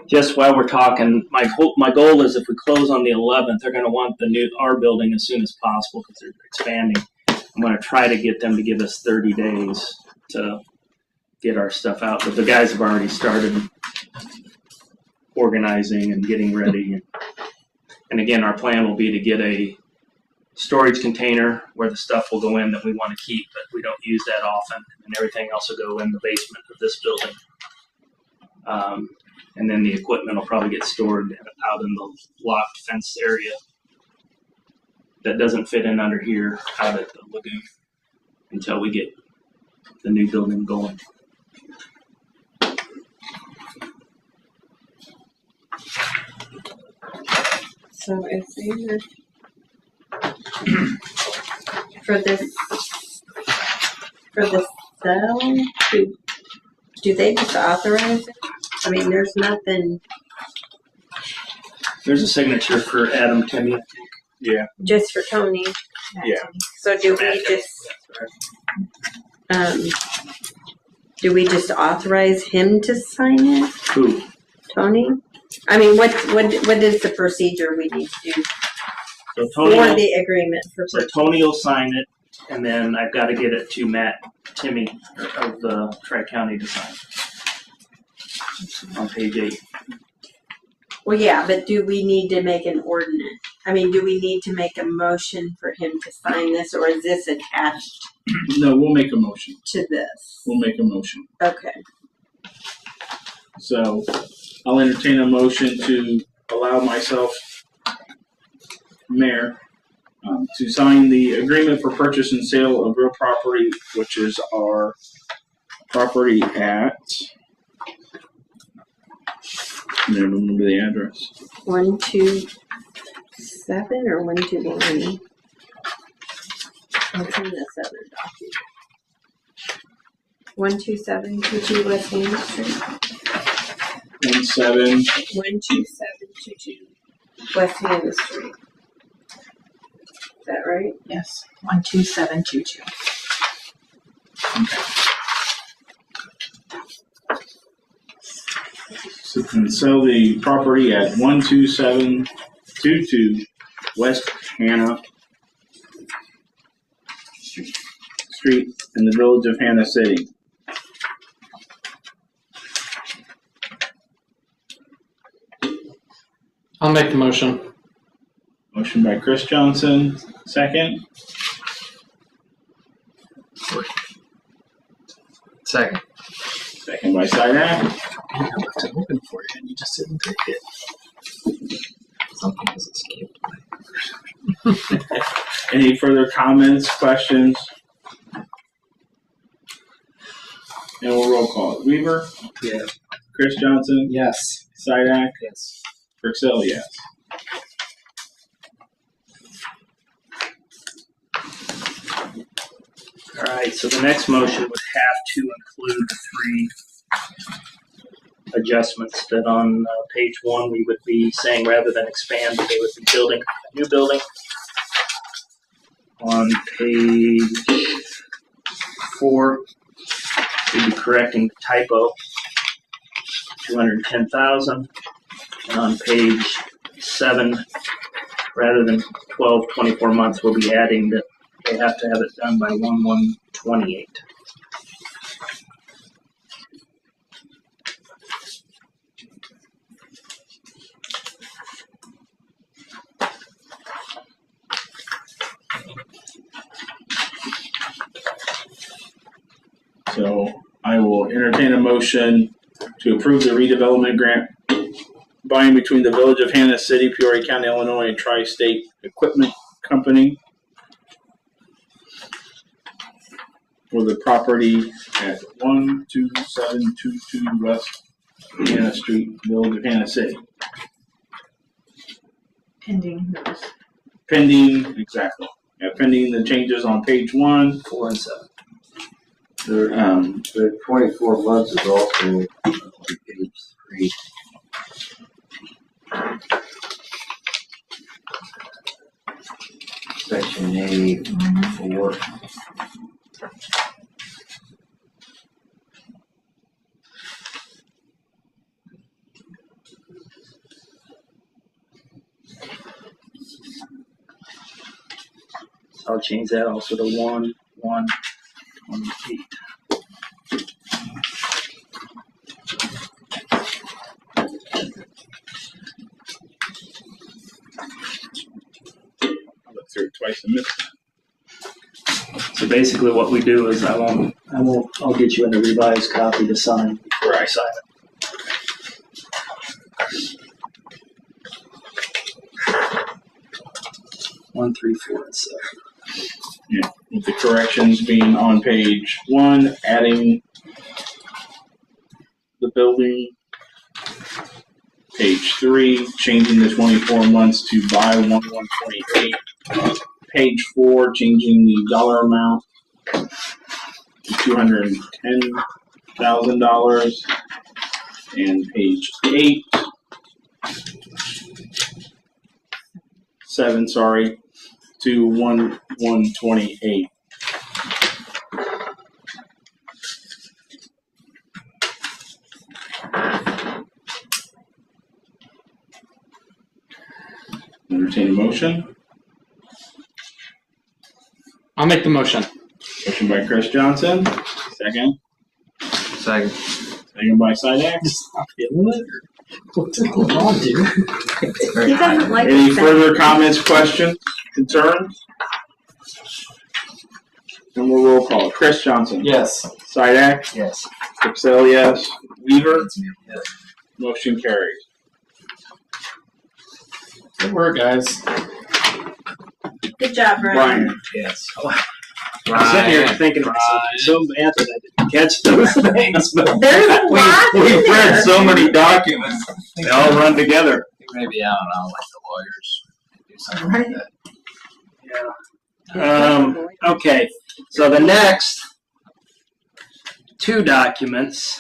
Just while we're talking, my goal is if we close on the 11th, they're going to want our building as soon as possible because they're expanding. I'm going to try to get them to give us 30 days to get our stuff out, but the guys have already started organizing and getting ready. And again, our plan will be to get a storage container where the stuff will go in that we want to keep, but we don't use that often, and everything else will go in the basement of this building. And then the equipment will probably get stored out in the locked fence area that doesn't fit in under here out at the lagoon until we get the new building going. So is there for the sale, do they just authorize it? I mean, there's nothing There's a signature for Adam Timmy. Yeah. just for Tony. Yeah. So do we just authorize him to sign it, Who? Tony? I mean, what is the procedure we need to do So for Tony, the agreement for so Tony will sign it, and then I've got to get it to Matt Timmy of the Tri-County to sign on page 8. Well, yeah, but do we need to make an ordinance? I mean, do we need to make a motion for him to sign this, or is this attached No, we'll make a motion. to this? We'll make a motion. Okay. So I'll entertain a motion to allow myself, Mayor, to sign the agreement for purchase and sale of real property, which is our property at, I don't remember the address. 127 or 121? What's in this other document? 12722 West Main Street. 12722 West Main Street. Is that right? Yes, 12722. So can sell the property at 12722 West Hannah Street in the village of Hannah City. I'll make the motion. Motion by Chris Johnson, second. Second. Second by Sidak. I left it open for you and you just didn't take it. Something has escaped. Any further comments, questions? And we'll roll call. Weaver? Yeah. Chris Johnson? Yes. Sidak? Yes. Purcell, yes. All right, so the next motion would have to include the 3 adjustments that on page 1 we would be saying rather than expand, they would be building a new building. On page 4, we'd be correcting the typo, 210,000. And on page 7, rather than 24 months, we'll be adding that they have to have it done by 1/1/28. So I will entertain a motion to approve the redevelopment grant by and between the Village of Hannah City, Peoria County, Illinois, and Tri-State Equipment Company for the property at 12722 West Hannah Street, Village of Hannah City. Pending those. Pending, exactly. Yeah, pending the changes on page 1, 4 and 7. The 24 months is also on page 3. Section A, 4. I'll change that also to 1/1/28. I looked through it twice and missed that. So basically what we do is I'll get you in a revised copy to sign before I sign it. One, 3, 4, and 7. Yeah, with the corrections being on page 1, adding the building. Page 3, changing the 24 months to by 1/1/28. Page 4, changing the dollar amount to $210,000. And page 7, sorry, to 1/1/28. Entertain a motion. I'll make the motion. Motion by Chris Johnson. Second. Second. Second by Sidex. What's going on, dude? He doesn't like Any the further comments, questions, concerns? And we'll roll call. Chris Johnson. Yes. Sidex. Yes. Excel, yes. Weaver. Motion carries. Good work, guys. Good job, Brian. Brian. Yes. I'm sitting here thinking to myself, so bad that I didn't catch those things, but There's a lot in we've read there. so many documents. They all run together. Maybe, I don't know, like the lawyers do something like that. Yeah. Okay, so the next 2 documents,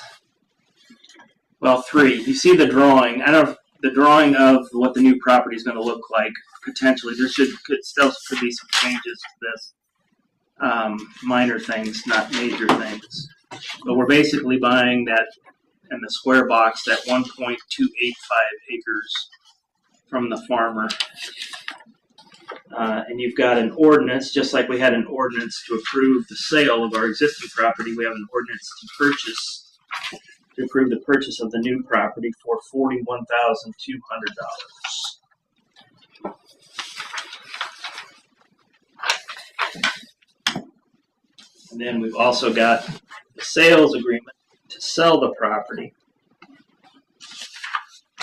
well, 3. You see the drawing. I don't know, the drawing of what the new property is going to look like. Potentially, there could be some changes to this. Minor things, not major things. But we're basically buying that in the square box, that 1.285 acres from the farmer. And you've got an ordinance, just like we had an ordinance to approve the sale of our existing property, we have an ordinance to approve the purchase of the new property for $41,200. And then we've also got the sales agreement to sell the property.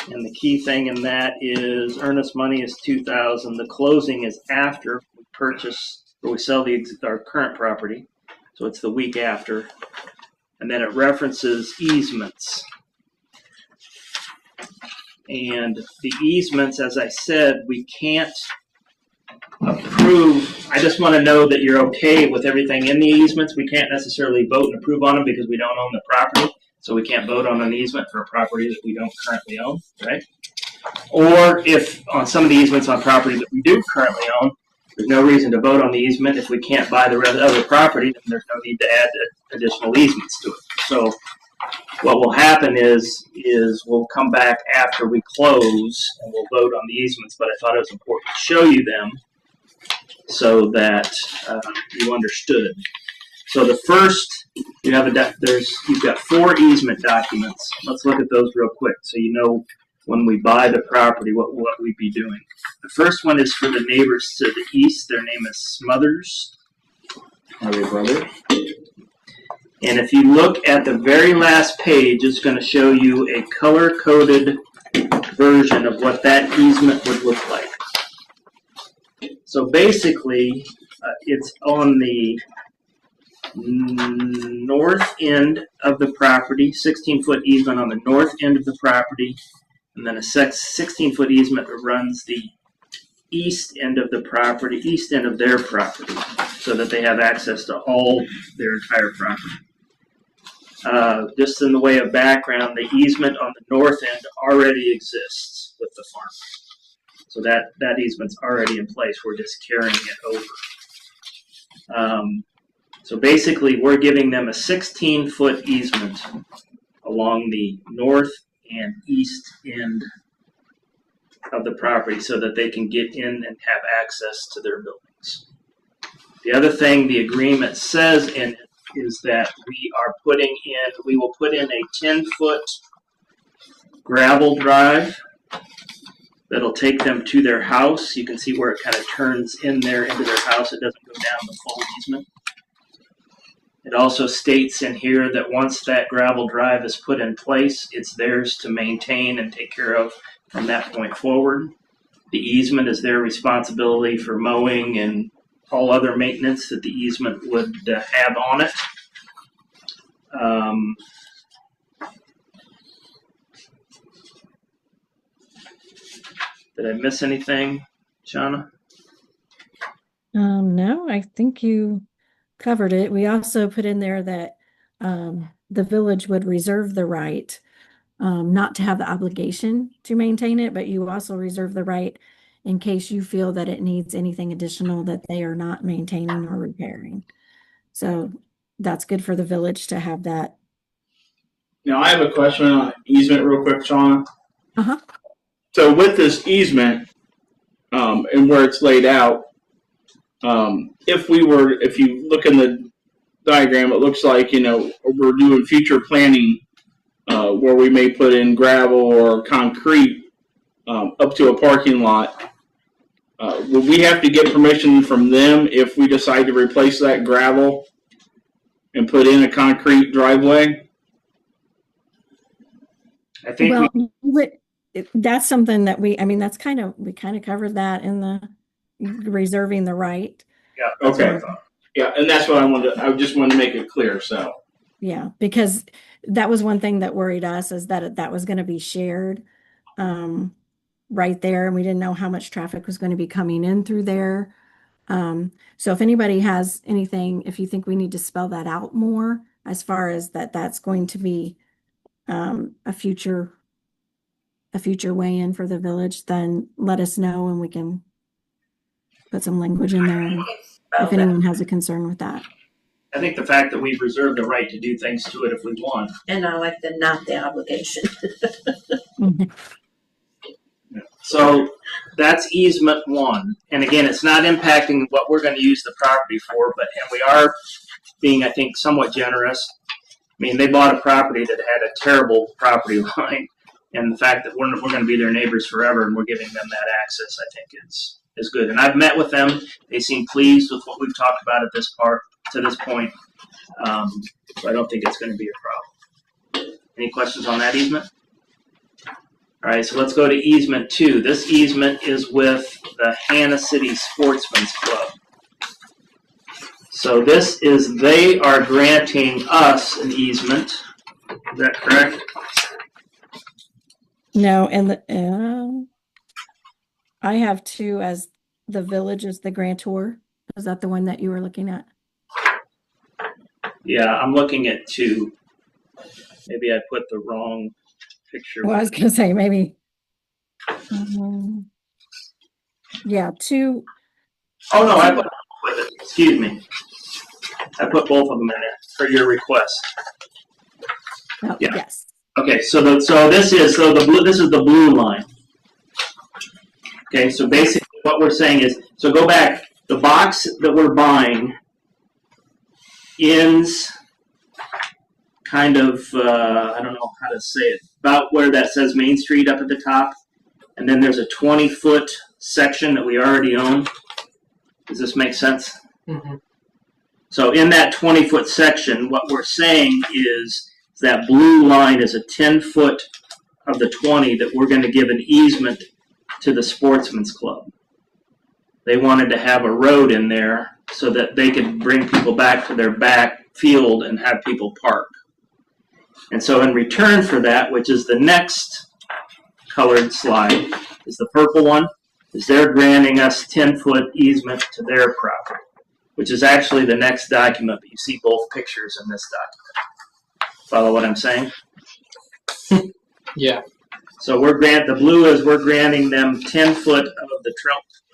And the key thing in that is earnest money is $2,000. The closing is after we purchase or we sell our current property. So it's the week after. And then it references easements. And the easements, as I said, we can't approve. I just want to know that you're okay with everything in the easements. We can't necessarily vote and approve on them because we don't own the property. So we can't vote on an easement for a property that we don't currently own, right? Or if on some of the easements on property that we do currently own, there's no reason to vote on the easement. If we can't buy the other property, then there's no need to add additional easements to it. So what will happen is we'll come back after we close and we'll vote on the easements, but I thought it was important to show you them so that you understood. So the first, you've got 4 easement documents. Let's look at those real quick so you know when we buy the property what we'd be doing. The first one is for the neighbors to the east. Their name is Smothers. Are they brothers? And if you look at the very last page, it's going to show you a color-coded version of what that easement would look like. So basically, it's on the north end of the property, 16-foot easement on the north end of the property, and then a 16-foot easement that runs the east end of the property, east end of their property, so that they have access to all their entire property. Just in the way of background, the easement on the north end already exists with the farm. So that easement's already in place. We're just carrying it over. So basically, we're giving them a 16-foot easement along the north and east end of the property so that they can get in and have access to their buildings. The other thing the agreement says in it is that we will put in a 10-foot gravel drive that'll take them to their house. You can see where it kind of turns in there into their house. It doesn't go down the full easement. It also states in here that once that gravel drive is put in place, it's theirs to maintain and take care of from that point forward. The easement is their responsibility for mowing and all other maintenance that the easement would have on it. Did I miss anything, Shauna? No, I think you covered it. We also put in there that the village would reserve the right not to have the obligation to maintain it, but you also reserve the right in case you feel that it needs anything additional that they are not maintaining or repairing. So that's good for the village to have that. Now, I have a question on easement real quick, Shauna. Uh-huh. So with this easement and where it's laid out, if you look in the diagram, it looks like, we're doing future planning where we may put in gravel or concrete up to a parking lot. Will we have to get permission from them if we decide to replace that gravel and put in a concrete driveway? I think that's something that we kind of covered that in the reserving the right. Yeah. Okay. Yeah, and that's what I just wanted to make it clear. So. Yeah, because that was one thing that worried us, is that was going to be shared right there, and we didn't know how much traffic was going to be coming in through there. So if anybody has anything, if you think we need to spell that out more, as far as that's going to be a future way in for the village, then let us know and we can put some language in there if anyone has a concern with that. I think the fact that we've reserved the right to do things to it if we want. And I like the not the obligation. So that's easement one. And again, it's not impacting what we're going to use the property for, and we are being, I think, somewhat generous. I mean, they bought a property that had a terrible property line, and the fact that we're going to be their neighbors forever and we're giving them that access, I think is good. And I've met with them. They seem pleased with what we've talked about to this point. So I don't think it's going to be a problem. Any questions on that easement? All right, so let's go to easement 2. This easement is with the Hannah City Sportsman's Club. So they are granting us an easement. Is that correct? No, and I have 2 as the village is the grantor. Is that the one that you were looking at? Yeah, I'm looking at 2. Maybe I put the wrong picture. Well, I was going to say maybe. Yeah, 2. Oh no, I put with it. Excuse me. I put both of them in there for your request. Oh, Yeah. Yes. Okay, so this is the blue line. Okay, so basically what we're saying is, so go back. The box that we're buying ends kind of, I don't know how to say it, about where that says Main Street up at the top. And then there's a 20-foot section that we already own. Does this make sense? Mm-hmm. So in that 20-foot section, what we're saying is that blue line is a 10-foot of the 20 that we're going to give an easement to the Sportsman's Club. They wanted to have a road in there so that they could bring people back to their back field and have people park. And so in return for that, which is the next colored slide, is the purple one, is they're granting us 10-foot easement to their property, which is actually the next document, but you see both pictures in this document. Follow what I'm saying? Yeah. So the blue is we're granting them 10 foot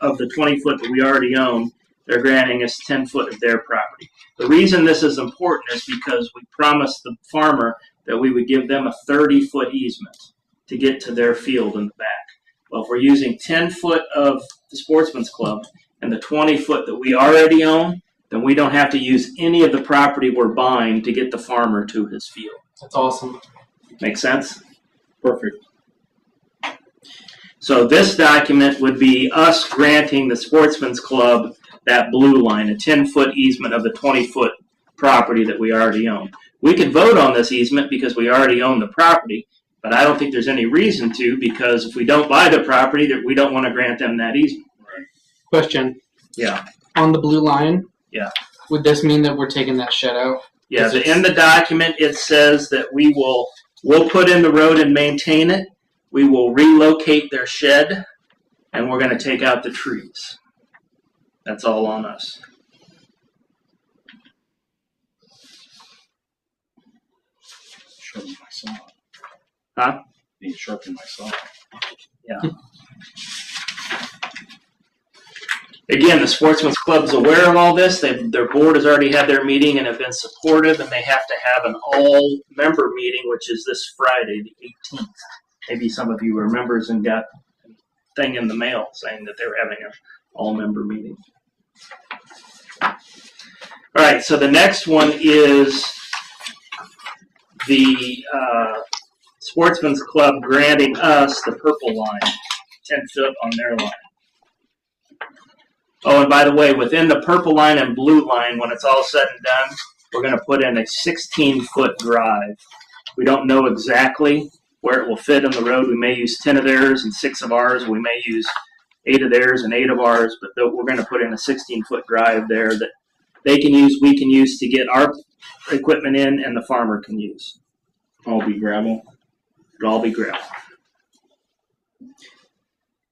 of the 20 foot that we already own. They're granting us 10 foot of their property. The reason this is important is because we promised the farmer that we would give them a 30-foot easement to get to their field in the back. Well, if we're using 10 foot of the Sportsman's Club and the 20 foot that we already own, then we don't have to use any of the property we're buying to get the farmer to his field. That's awesome. Make sense? Perfect. So this document would be us granting the Sportsman's Club that blue line, a 10-foot easement of the 20-foot property that we already own. We could vote on this easement because we already own the property, but I don't think there's any reason to, because if we don't buy the property, that we don't want to grant them that easement. Right. Question. Yeah. On the blue line? Yeah. Would this mean that we're taking that shed out? Yeah, in the document it says that we'll put in the road and maintain it. We will relocate their shed, and we're going to take out the trees. That's all on us. Sharpen my saw. Huh? Need to sharpen my saw. Yeah. Again, the Sportsman's Club is aware of all this. Their board has already had their meeting and have been supportive, and they have to have an all-member meeting, which is this Friday, the 18th. Maybe some of you were members and got a thing in the mail saying that they were having an all-member meeting. All right, so the next one is the Sportsman's Club granting us the purple line, 10 foot on their line. Oh, and by the way, within the purple line and blue line, when it's all said and done, we're going to put in a 16-foot drive. We don't know exactly where it will fit in the road. We may use 10 of theirs and 6 of ours. We may use 8 of theirs and 8 of ours, but we're going to put in a 16-foot drive there that they can use, we can use to get our equipment in, and the farmer can use. All be gravel. It'll all be gravel.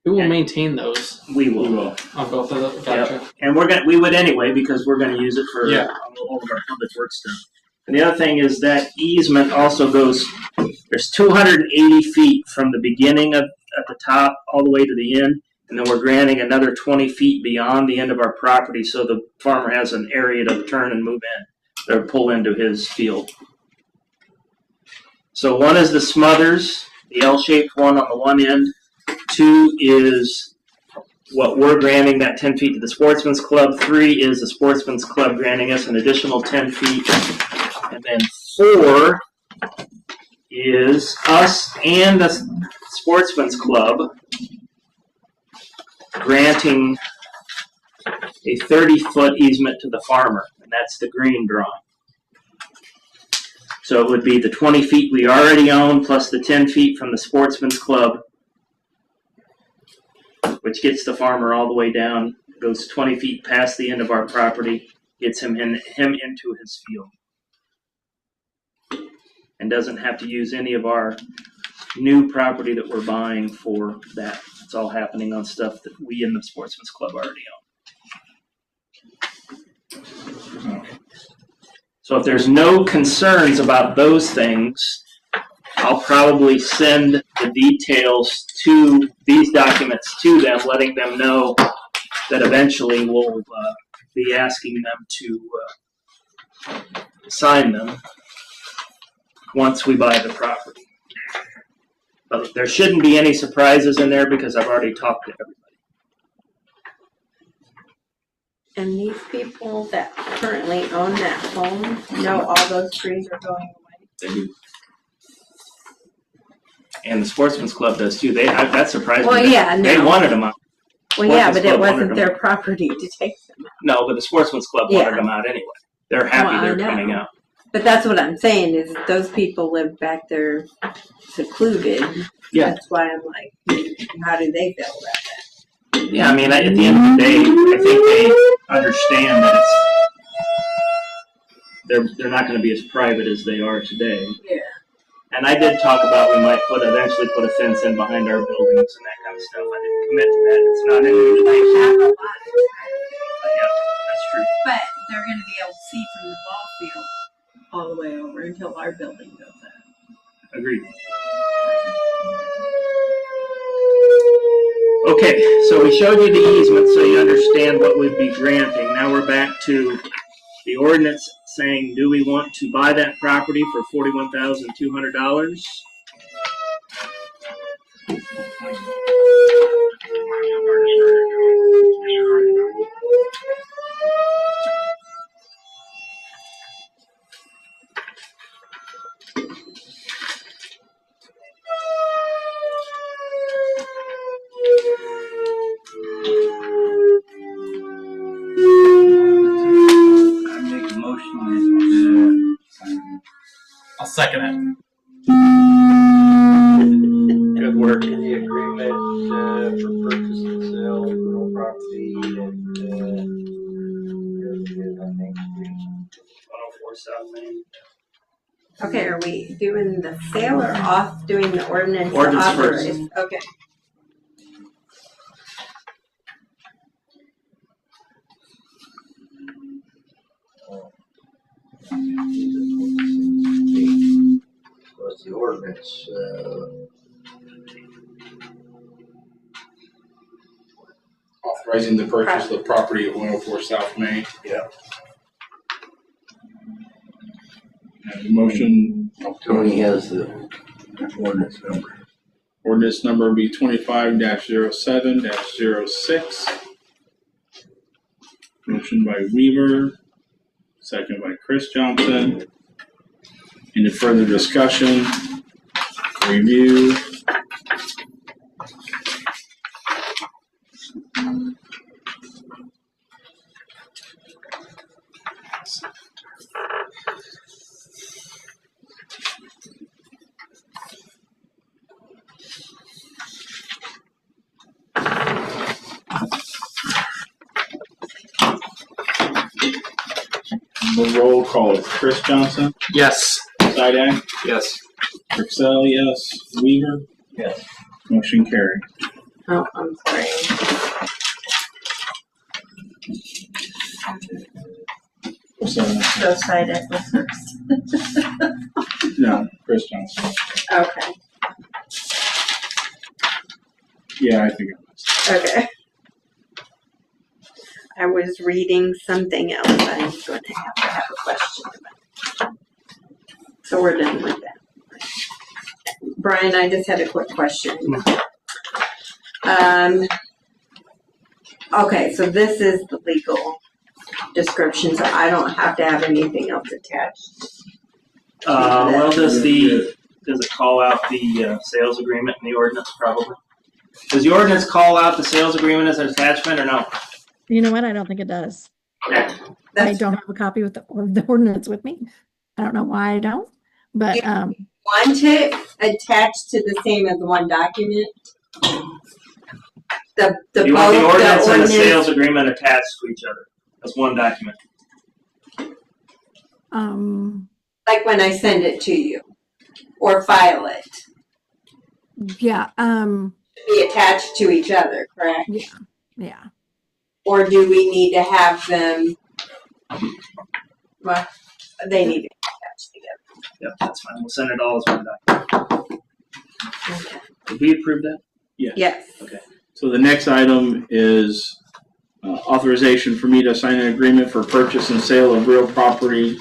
Who will maintain those We will. on both of them? Gotcha. Yep. And we would anyway, because we're going to use it for all of our public work stuff. And the other thing is that easement also goes, there's 280 feet from the beginning at the top all the way to the end, and then we're granting another 20 feet beyond the end of our property so the farmer has an area to turn and move in, or pull into his field. So one is the Smothers, the L-shaped one on the one end. 2 is what we're granting, that 10 feet to the Sportsman's Club. 3 is the Sportsman's Club granting us an additional 10 feet. And then 4 is us and the Sportsman's Club granting a 30-foot easement to the farmer, and that's the green drawing. So it would be the 20 feet we already own plus the 10 feet from the Sportsman's Club, which gets the farmer all the way down, goes 20 feet past the end of our property, gets him into his field, and doesn't have to use any of our new property that we're buying for that. It's all happening on stuff that we in the Sportsman's Club already own. So if there's no concerns about those things, I'll probably send the details to these documents to them, letting them know that eventually we'll be asking them to sign them once we buy the property. But there shouldn't be any surprises in there because I've already talked to everybody. And these people that currently own that home know all those trees are going away. They do. And the Sportsman's Club does too. That surprised me. Well, yeah, They no. wanted them out. Well, yeah, Sportsman's but Club it wanted wasn't them their out. property to take them out. No, but the Sportsman's Club Yeah. wanted them out anyway. They're happy Well, I they're know. coming out. But that's what I'm saying is those people live back there secluded. Yeah. That's why I'm like, how do they feel about that? Yeah, I mean, at the end of the day, I think they understand that they're not going to be as private as they are today. Yeah. And I did talk about we might eventually put a fence in behind our buildings and that kind of stuff. I didn't commit to that. It's not in We the might have a lot of Yeah, that's true. but they're going to be able to see from the ball field all the way over until our building goes up. Agreed. Okay, so we showed you the easement so you understand what we'd be granting. Now we're back to the ordinance saying, do we want to buy that property for $41,200? I make a motion I'll second it. Good work. the agreement for purchase and sale of real property at on Main Street. 104 South Main. Okay, are we doing the sale or off doing the ordinance? to Ordinance authorize? first. Okay. What's the ordinance? Authorizing the purchase of property at 104 South Main. Yeah. And the motion, Tony has the ordinance number. ordinance number be 25-07-06. Motion by Weaver, second by Chris Johnson. Any further discussion? Review? The roll call is Chris Johnson, Yes. Sidak, Yes. Purcell, yes. Weaver, Yes. motion carried. Oh, I'm sorry. So, Go side it first. no, Chris Johnson. Okay. Yeah, I think it was. Okay. I was reading something else. I'm going to have a question about. So we're done with that. Brian, I just had a quick question. Okay, so this is the legal description, so I don't have to have anything else attached. Well, does it call out the sales agreement in the ordinance? Probably. Does the ordinance call out the sales agreement as an attachment or no? You know what? I don't think it does. I don't have a copy of the ordinance with me. I don't know why I don't, but Want it attached to the same as one document? The You want the both ordinance the and the ordinance, sales agreement attached to each other as one document. like when I send it to you, or file it, yeah, be attached to each other, correct? yeah. Or do we need to have them? Well, they need to be attached together. Yep, that's fine. We'll send it all as one document. Okay. Did we approve that? Yes. Okay. So the next item is authorization for me to sign an agreement for purchase and sale of real property.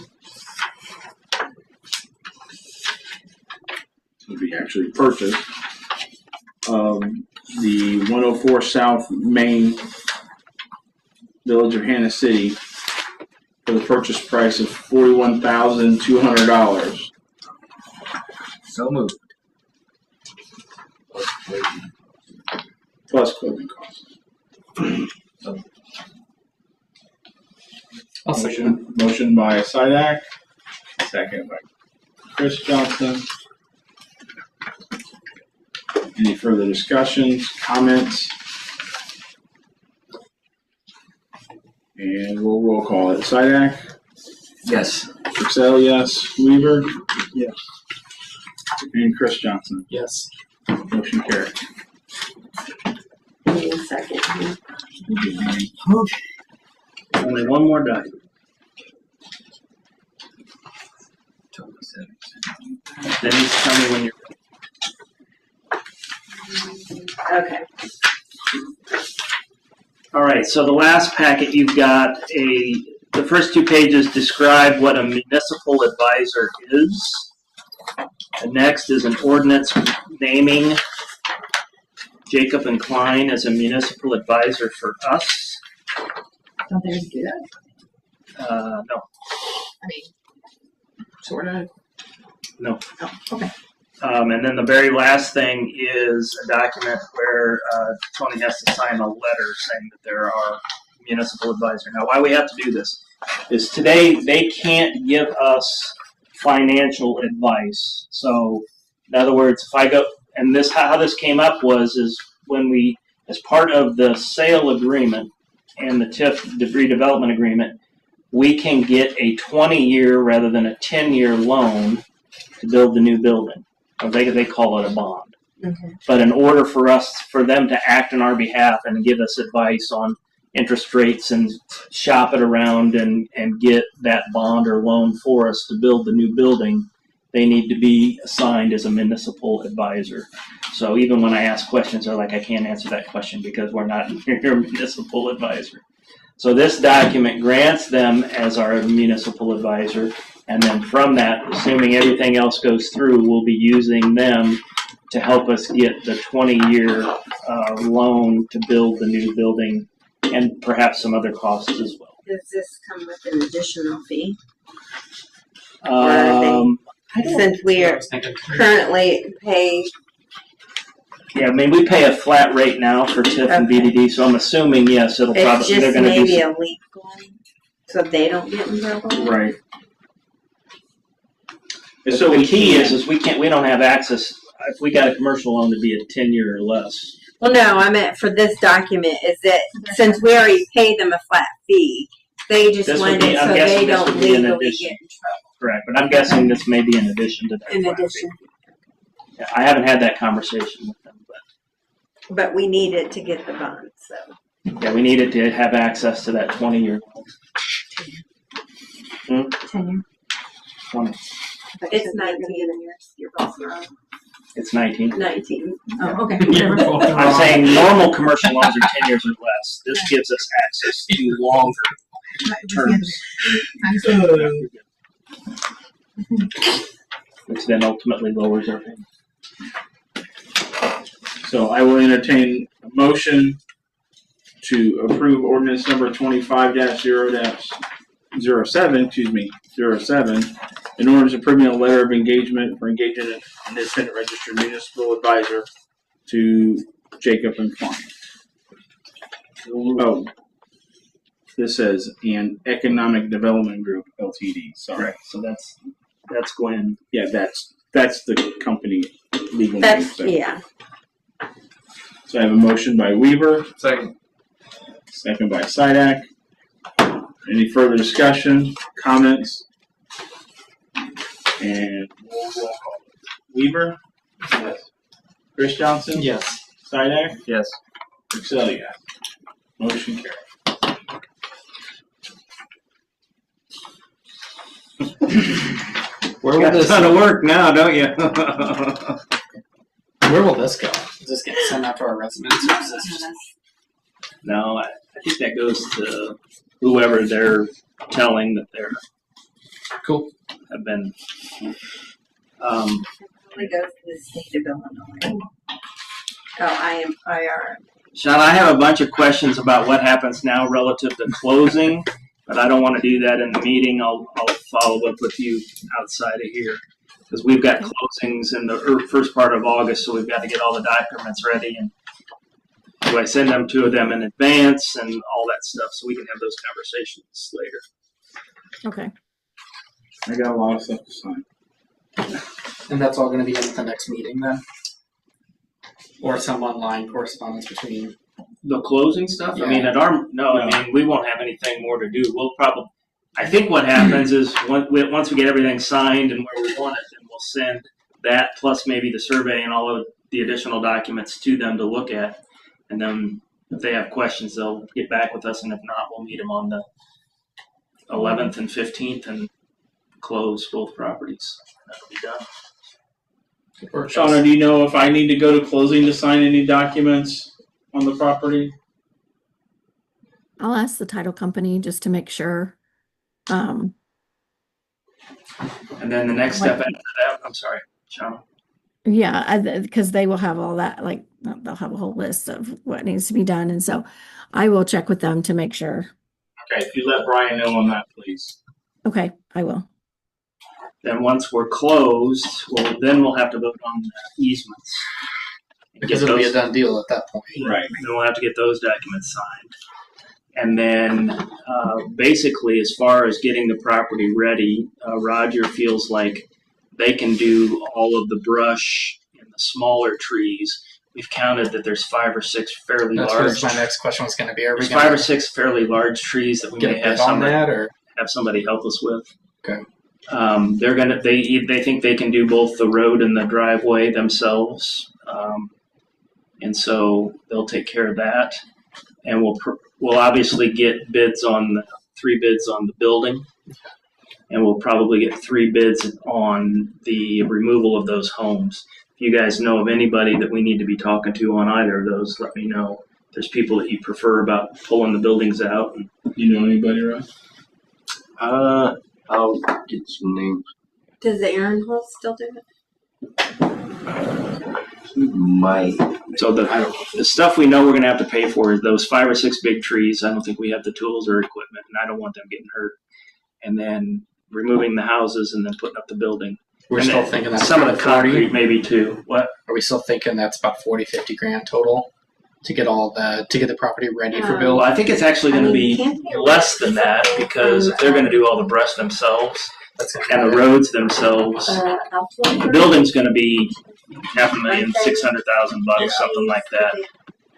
To be actually purchased. The 104 South Main, Village of Hannah City, for the purchase price of $41,200. So moved. Plus closing costs. I'll second Motion by Sidak, second by Chris Johnson. Any further discussions, comments? And we'll roll call it. Sidak? Yes. Purcell, yes. Weaver? Yes. And Chris Johnson. Yes. Motion carried. Give me a second. Only one more document. Then you tell me when you're Okay. All right, so the last packet, you've got the first 2 pages describe what a municipal advisor is. The next is an ordinance naming Jacob and Klein as a municipal advisor for us. Don't they already do that? No, I mean, Sort of. no. oh, okay. And then the very last thing is a document where Tony has to sign a letter saying that there are municipal advisor. Now, why we have to do this is today they can't give us financial advice. So, in other words, if I go, and this how this came up is when we, as part of the sale agreement and the TIF redevelopment agreement, we can get a 20-year rather than a 10-year loan to build the new building. They call it a bond. Okay. But in order for them to act on our behalf and give us advice on interest rates and shop it around and get that bond or loan for us to build the new building, they need to be assigned as a municipal advisor. So even when I ask questions, they're like, I can't answer that question because we're not your municipal advisor. So this document grants them as our municipal advisor. And then from that, assuming everything else goes through, we'll be using them to help us get the 20-year loan to build the new building and perhaps some other costs as well. Does this come with an additional fee? Since we are currently pay. Yeah, I mean, we pay a flat rate now for TIF and Okay. BDD, so I'm assuming, yes, it'll It's probably, they're just going to do maybe some, a leak going, so they don't get in trouble. Right. so the key is we don't have access, if we got a commercial loan to be a 10-year or less. Well, no, I meant for this document is that since we already paid them a flat fee, they just This would want be- it I'm so they guessing this don't would be in legally addition. get in trouble. Correct, but I'm guessing this may be in addition to that. In flat fee. addition, Yeah, I haven't had that conversation with them, but we need it to get the bond, so. but yeah, we needed to have access to that 20-year loan. 10-year. 20. It's 19 years, you're both wrong. It's 19. 19. Oh, okay. You're Whatever. both I'm wrong. saying normal commercial loans are 10 years or less. This gives us access to longer terms, which then ultimately lowers our payment. So I will entertain a motion to approve ordinance number 25-0-07, in order to approving a letter of engagement for engaging an independent registered municipal advisor to Jacob and Klein. Oh, this says an economic development group Ltd. Sorry. Right. So that's Gwen. Yeah, that's the company legal name. That's, So- yeah. So I have a motion by Weaver, Second. second by Sidak. Any further discussion, comments? And we'll roll call. Weaver? Yes. Chris Johnson? Yes. Sidak? Yes. Purcell, yes. Motion carried. Where will Got a this? ton of work now, don't you? Where will this go? Does this get sent out to our residents? Or is this just... No, I think that goes to whoever they're telling that they're Cool. have been. Only goes to the state of Illinois. Oh, IR. Sean, I have a bunch of questions about what happens now relative to closing, but I don't want to do that in the meeting. I'll follow up with you outside of here because we've got closings in the first part of August, so we've got to get all the documents ready. And do I send them to them in advance and all that stuff so we can have those conversations later? Okay. I got a lot of stuff to sign. And that's all going to be in at the next meeting then? Or some online correspondence between? The closing stuff? Yeah. I mean, I mean, we won't have anything more to do. We'll probably, I think what happens is once we get everything signed and where we want it, then we'll send that plus maybe the survey and all of the additional documents to them to look at. And then if they have questions, they'll get back with us. And if not, we'll meet them on the 11th and 15th and close both properties. That'll be done. Shauna, do you know if I need to go to closing to sign any documents on the property? I'll ask the title company just to make sure. And then the next step after that, I'm sorry, Shauna. Yeah, because they will have all that, like, they'll have a whole list of what needs to be done. And so I will check with them to make sure. Okay, if you let Brian know on that, please. Okay, I will. Then once we're closed, then we'll have to vote on the easements. Because it'll be a done deal at that point. Right. Then we'll have to get those documents signed. And then basically, as far as getting the property ready, Roger feels like they can do all of the brush and the smaller trees. We've counted that there's 5 or 6 fairly That's large. what my next question was going to be. Are we There's going 5 or 6 fairly large trees that we get may a have bid on that, or have somebody help us with. Okay. They think they can do both the road and the driveway themselves, and so they'll take care of that. And we'll obviously get bids on 3 bids on the building, and we'll probably get 3 bids on the removal of those homes. If you guys know of anybody that we need to be talking to on either of those, let me know. If there's people that you prefer about pulling the buildings out. You know anybody, Russ? I'll get some names. Does the Aaron Hall still do it? He might. So the stuff we know we're going to have to pay for is those 5 or 6 big trees. I don't think we have the tools or equipment, and I don't want them getting hurt. And then removing the houses and then putting up the building. we're And still then thinking that's some of the about 40? concrete maybe too. What? Are we still thinking that's about 40-50 grand total to get the property ready for build? Well, I think it's actually going to be can't they less than that because if they're going to do all the brush themselves That's and the roads themselves, the building's going to be $500,000, $600,000, something like that.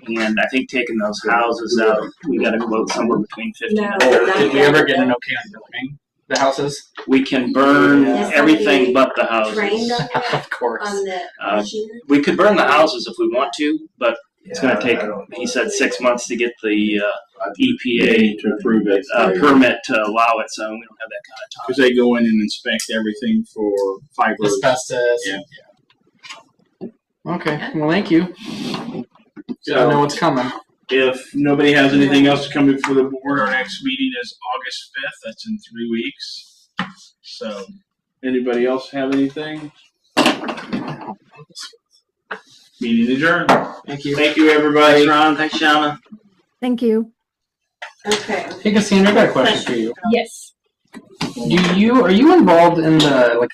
And I think taking those houses out, we got to quote somewhere between 15 and 30. Did we ever get an okay on building the houses? We can burn Yes, everything but the Trained houses. on that, Of course. on the machinery? We could burn the houses if we want to, but it's going to take, I don't know. he said, 6 months to get the EPA To approve it. permit to allow it, so we don't have that kind of time. Because they go in and inspect everything for fibers. Asbestos. Yeah. Okay. Well, thank you. I know So what's coming. if nobody has anything else to come before the board, our next meeting is August 5th. That's in 3 weeks. So anybody else have anything? Meeting adjourned. Thank you. Thank you, everybody. Thanks, Ron. Thanks, Shauna. Thank you. Okay. Hey, Cassandra, I got a question for you. Yes. Are you involved in the